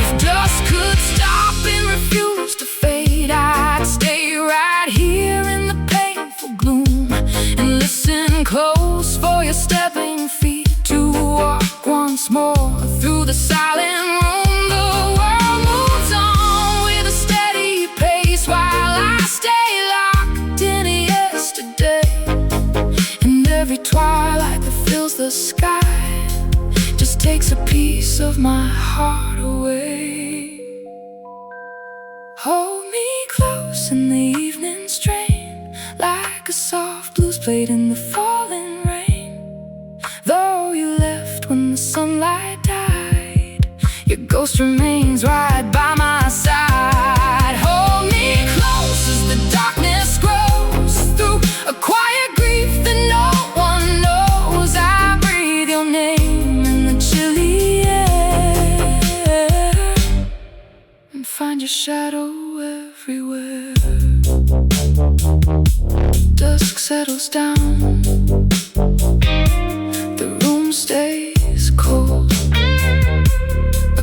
Speaker 1: If dusk could stop and refuse to fade, I'd stay right here in the painful gloom and listen close for your stepping feet to walk once more through the silent room. The world moves on with a steady pace while I stay locked in yesterday. And every twilight that fills the sky just takes a piece of my heart away. Hold me close in the evening strain, like a soft blues played in the falling rain. Though you left when the sunlight died, your ghost remains right by my side. Hold me close as the darkness grows through a quiet grief that no one knows. I breathe your name in the chilly air and find your shadow everywhere. Dusk settles down, the room stays cold.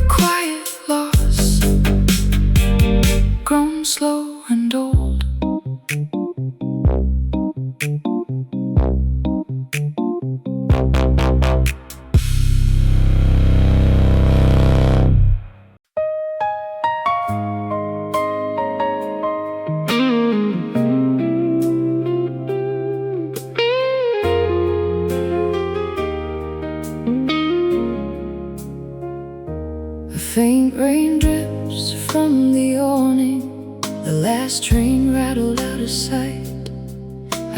Speaker 1: A quiet loss, grown slow and old.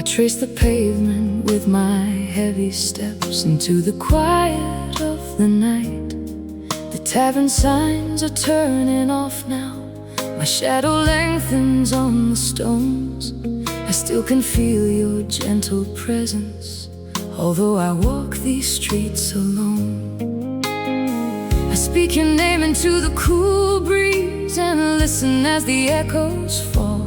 Speaker 1: trace the pavement with my heavy steps into the quiet of the night. The tavern signs are turning off now. My shadow lengthens on the stones. I still can feel your gentle presence, although I walk these streets alone. I speak your name into the cool breeze and listen as the echoes fall.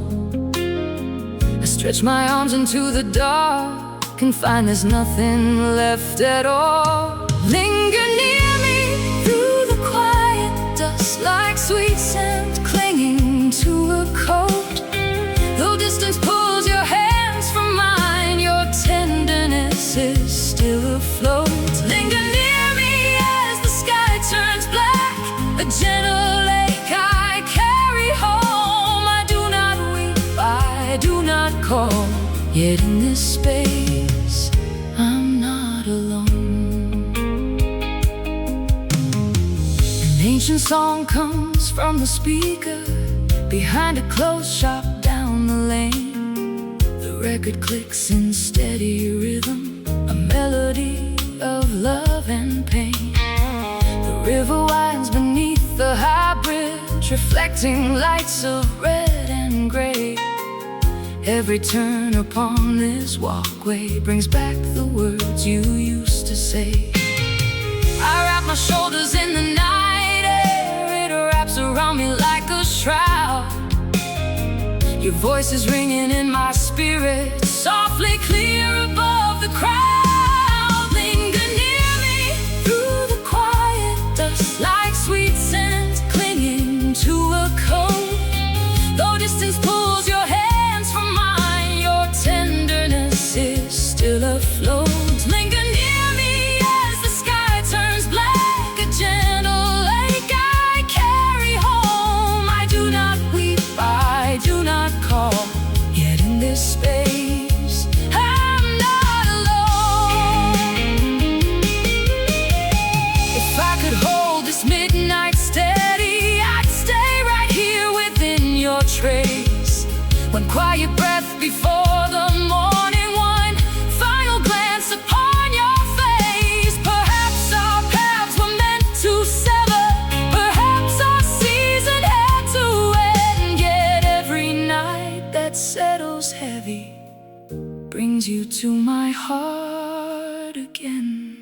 Speaker 1: I stretch my arms into the dark and find there's nothing left at all. Linger near me through the quiet dust, like sweet scent clinging to a coat. Though distance pulls your hands from mine, your tenderness is still afloat. Linger near me as the sky turns black, a gentle lake I carry home. I do not weep, I do not call, yet in this space I'm not alone. An ancient song comes from the speaker behind a closed shop down the lane. The record clicks in steady rhythm, a melody of love and pain. The river winds beneath the high bridge, reflecting lights of red and gray. Every turn upon this walkway brings back the words you used to say. I wrap my shoulders in the night air, it wraps around me like a shroud. Your voice is ringing in my spirit, softly clear above the crowd. Linger near me through the quiet dust, like sweet scent clinging to a coat. Though distance pulls your hands from mine, your tenderness is still afloat. Linger near me as the sky turns black, a gentle lake I carry home. I do not weep, I do not call, yet in this space I'm not alone. If I could hold this midnight steady, I'd stay right here within your trace. One quiet breath before the morning, one final glance upon your face. Perhaps our paths were meant to sever, perhaps our season had to end. Yet every night that settles heavy brings you to my heart again.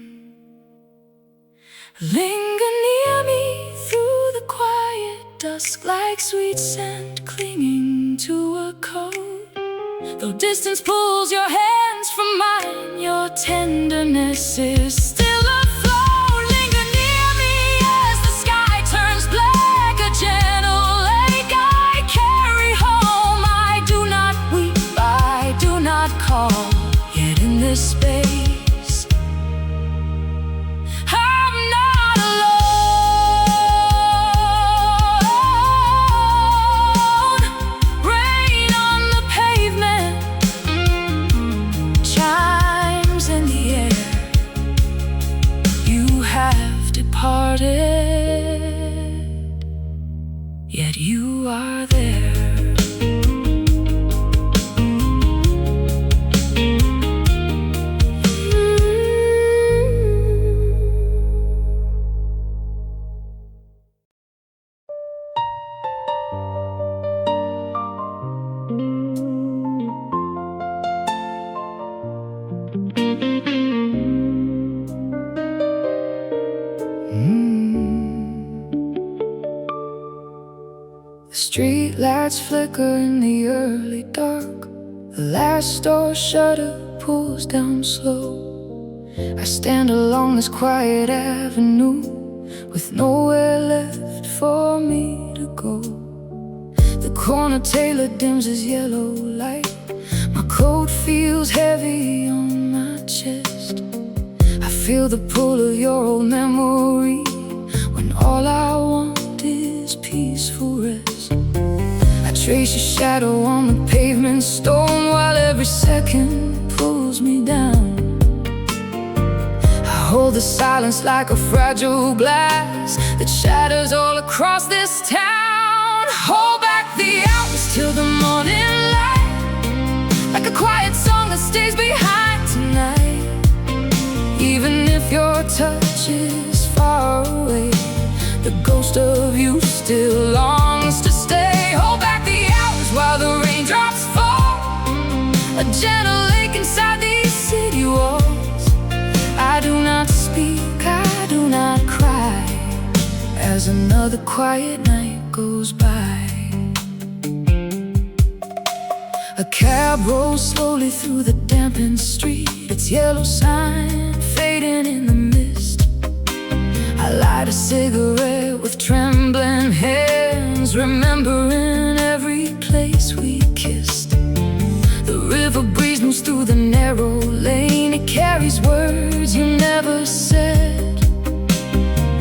Speaker 1: Linger near me through the quiet dusk, like sweet scent clinging to a coat. Though distance pulls your hands from mine, your tenderness is still afloat. Linger near me as the sky turns black, a gentle lake I carry home. I do not weep, I do not call, yet in this space I'm not alone. Rain on the pavement, chimes in the air. You have departed, yet you are there. The street lights flicker in the early dark. The last store shutter pulls down slow. I stand along this quiet avenue with nowhere left for me to go. The corner tailor dims his yellow light. My coat feels heavy on my chest. I feel the pull of your old memory when all I want is peaceful rest. I trace your shadow on the pavement stone while every second pulls me down. I hold the silence like a fragile glass that shatters all across this town. Hold back the hours till the morning light, like a quiet song that still touches far away. The ghost of you still longs to stay. Hold back the hours while the raindrops fall. A gentle lake inside these city walls. I do not speak, I do not cry, as another quiet night goes by. A cab rolls slowly through the dampened street, its yellow sign fading in the mist. I light a cigarette with trembling hands, remembering every place we kissed. The river breeze moves through the narrow lane. It carries words you never said,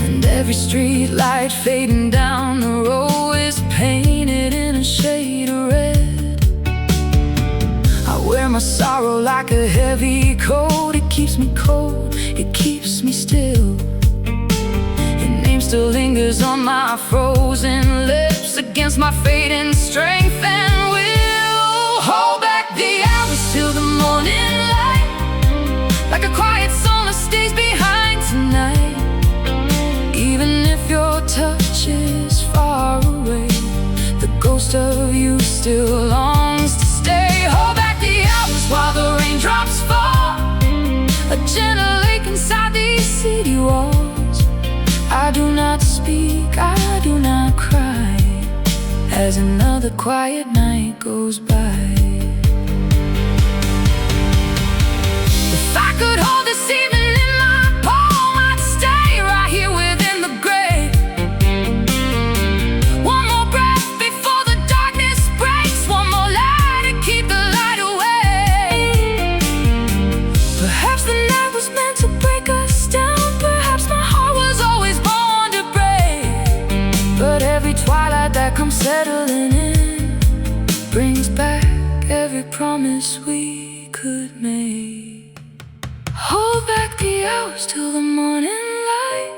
Speaker 1: and every street light fading down the road is painted in a shade of red. I wear my sorrow like a heavy coat. It keeps me cold, it keeps me still. Your name still lingers on my frozen lips, against my fading strength and will. Hold back the hours till the morning light, like a quiet song that stays behind tonight. Even if your touch is far away, the ghost of you still longs to stay. Hold back the hours while the raindrops fall. A gentle lake inside these city walls. I do not speak, I do not cry, as another quiet night goes by. If I could hold this evening in my palm, I'd stay right here within the grave. One more breath before the darkness breaks, one more light to keep the light away. Perhaps the night was meant to break us down, perhaps my heart was always born to break. But every twilight that comes settling in brings back every promise we could make. Hold back the hours till the morning light,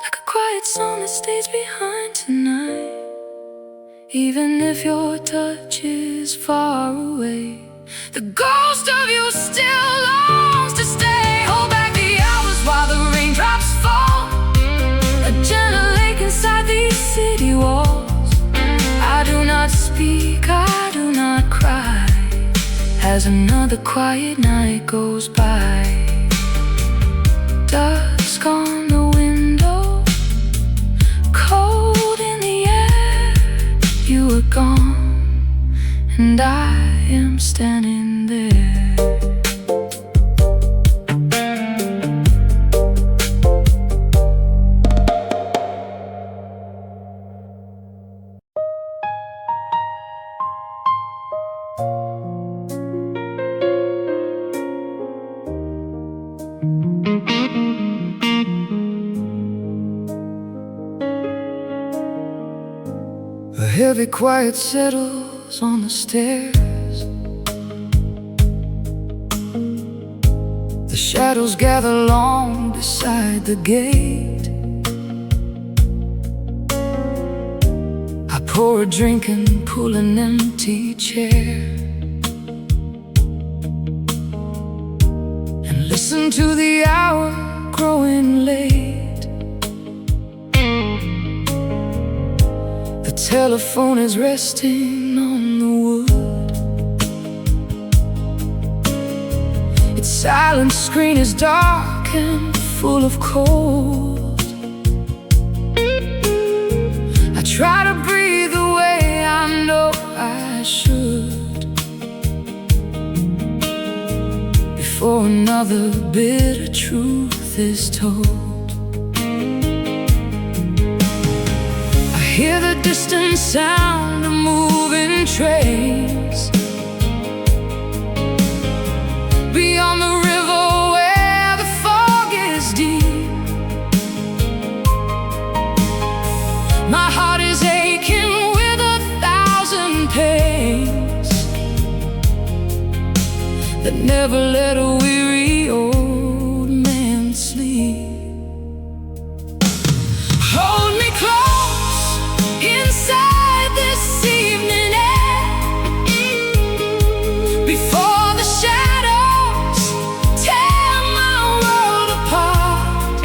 Speaker 1: like a quiet song that stays behind tonight. Even if your touch is far away, the ghost of you still longs to stay. Hold back the hours while the raindrops fall. A gentle lake inside these city walls. I do not speak, I do not cry, as another quiet night goes by. Dusk on the window, cold in the air. You were gone, and I am standing there. A heavy quiet settles on the stairs. The shadows gather long beside the gate. I pour a drink and pull an empty chair, and listen to the hour growing late. The telephone is resting on the wood. Its silent screen is dark and full of cold. I try to breathe the way I know I should, before another bitter truth is told. I hear the distant sound of moving trains beyond the river where the fog is deep. My heart is aching with 1,000 pains that never let a weary old man sleep. Hold me close inside this evening air, before the shadows tear my world apart.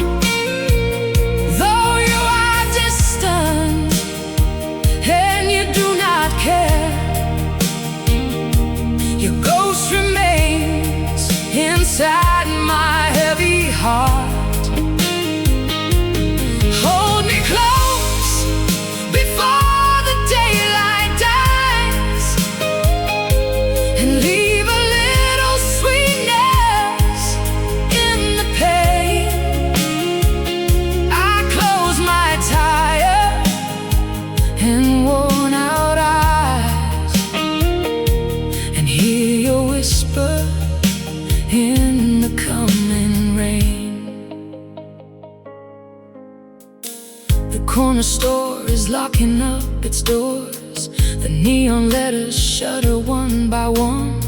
Speaker 1: in the coming rain. The corner store is locking up its doors. The neon letters shudder one by one.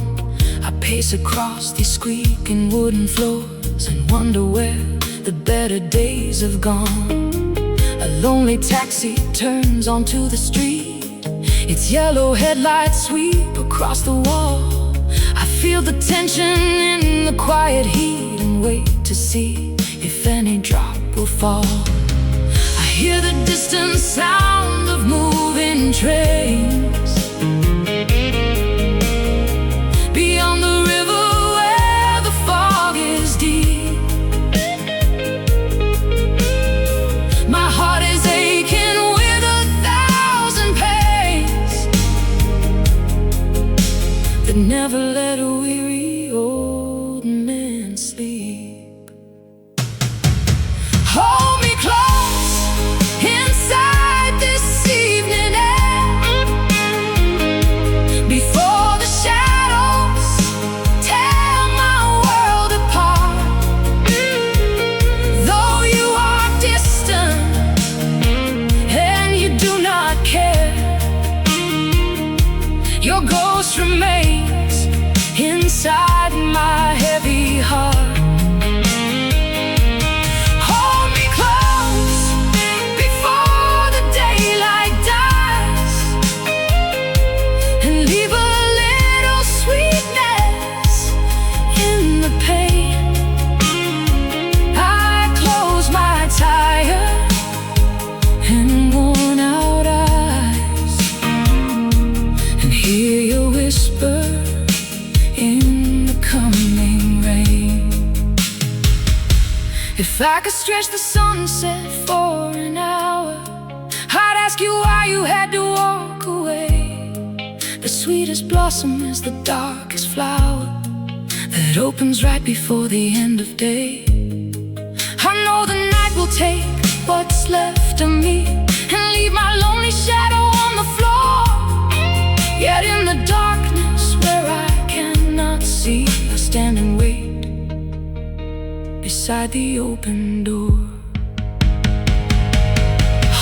Speaker 1: I pace across these squeaking wooden floors and wonder where the better days have gone. A lonely taxi turns onto the street. Its yellow headlights sweep across the wall. I feel the tension in the quiet heat and wait to see if any drop will fall. I hear the distant sound of moving trains beyond the river where the fog is deep. My heart is aching with 1,000 pains that never let a weary old man sleep. Hold me close inside this evening air before the shadows tear my world apart. Though you are distant and you do not care, your ghost remains inside my heavy heart. Hold me close before the daylight dies, and leave a little sweetness in the pain. I close my tired and worn out eyes and hear your whisper in the coming rain. If I could stretch the sunset for an hour, I'd ask you why you had to walk away. The sweetest blossom is the darkest flower that opens right before the end of day. I know the night will take what's left of me and leave my lonely shadow on the floor. Yet in the darkness where I cannot see, I stand and wait beside the open door.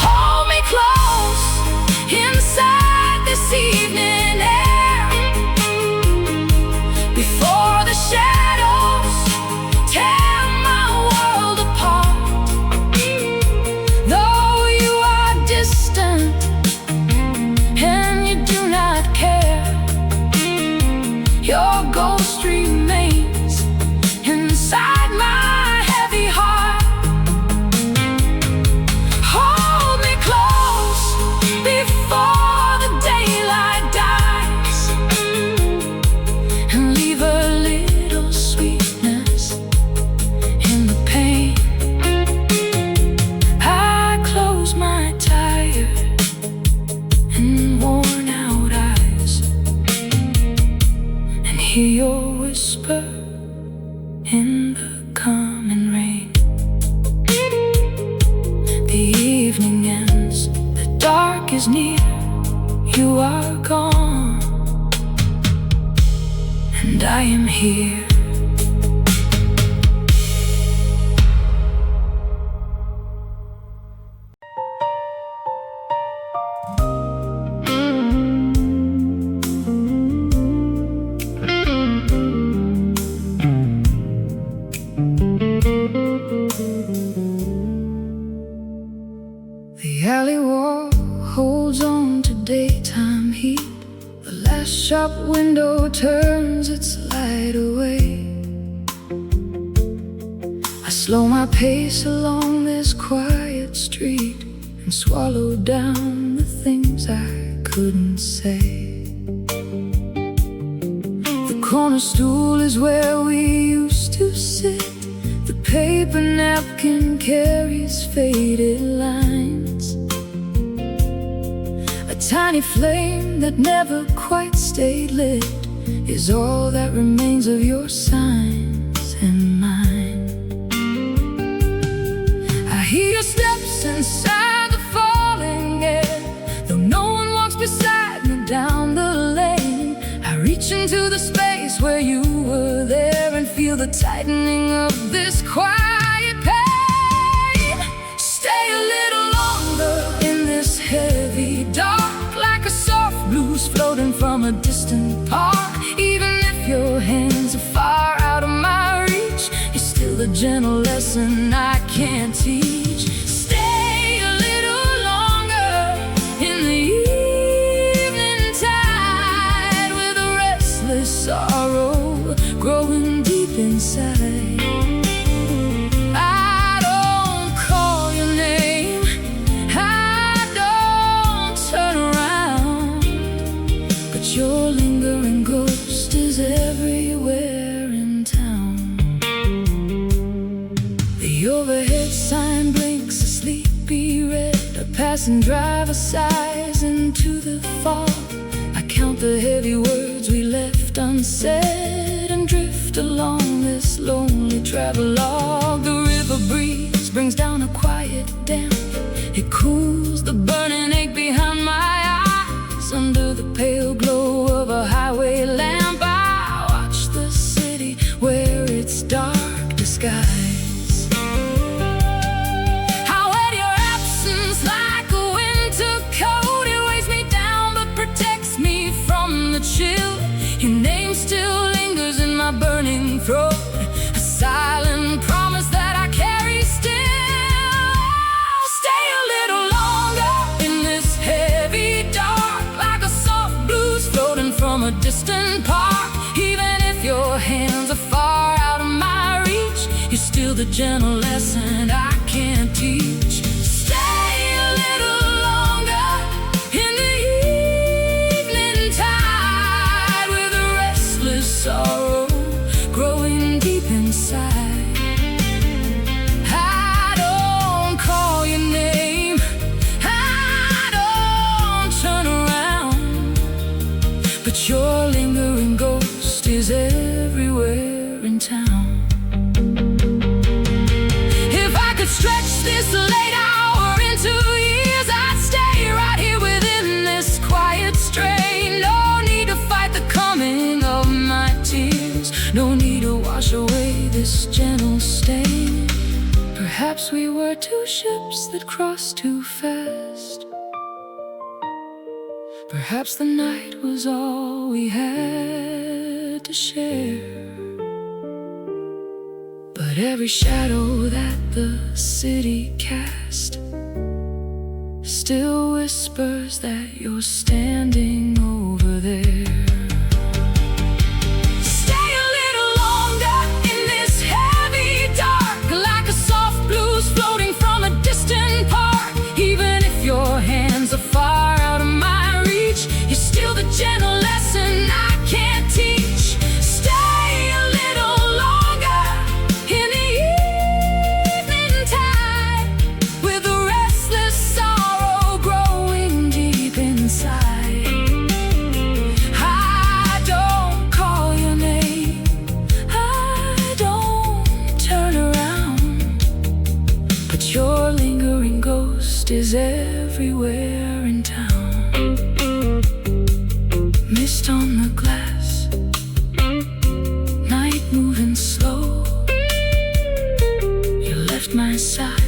Speaker 1: Hold me close inside this evening air before the shadows tear my world apart. Though you are distant and you do not care, your ghost remains inside my heavy heart. Hold me close before the daylight dies, and leave a little sweetness in the pain. I close my tired and worn out eyes and hear your whisper in the coming rain. The evening ends, the dark is near, you are gone, and I am here. The alley wall holds on to daytime heat. The last shop window turns its light away. I slow my pace along this quiet street and swallow down the things I couldn't say. The corner stool is where we used to sit. The paper napkin carries faded lines. A tiny flame that never quite stayed lit is all that remains of your signs and mine. I hear your steps inside the falling air, though no one walks beside me down the lane. I reach into the space where you were there and feel tightening of this quiet pain. Stay a little longer in this heavy dark, like a soft blues floating from a distant park. Even if your hands are far out of my reach, you're still a gentle lesson I can't teach. Stay a little longer in the evening tide, with a restless sorrow growing deep inside. I don't call your name, I don't turn around, but your lingering ghost is everywhere in town. The overhead sign blinks a sleepy red, a passing driver sighs into the fog. I count the heavy words we left unsaid and drift along this lonely travelogue. The river breeze brings down a quiet damp, it cools the burning ache behind my eyes. Under the pale glow of a highway lamp, I watch the city wear its dark disguise. How wet your absence, like a winter coat, it weighs me down but protects me from the chill. Your name still lingers in my burning throat, a silent promise that I carry still. Stay a little longer in this heavy dark, like a soft blues floating from a distant park. Even if your hands are far out of my reach, you're still the gentle lesson I can't teach. Stay a little longer in the evening tide, with a restless sorrow growing deep inside. I don't call your name, I don't turn around, but your lingering ghost is everywhere in town. If I could stretch this late hour into years, I'd stay right here within this quiet strain. No need to fight the coming of my tears, no need to wash away this gentle stain. Perhaps we were two ships that crossed too fast. Perhaps the night was all we had to share. But every shadow that the city cast still whispers that you're standing over there. Stay a little longer in this heavy dark, like a soft blues floating from a distant park. Even if your hands are far out of my reach, you're still the gentle lesson I can't teach. Stay a little longer in the evening tide, with a restless sorrow growing deep inside. I don't call your name, I don't turn around, but your lingering ghost is everywhere in town. Mist on the glass, night moving slow, you left my side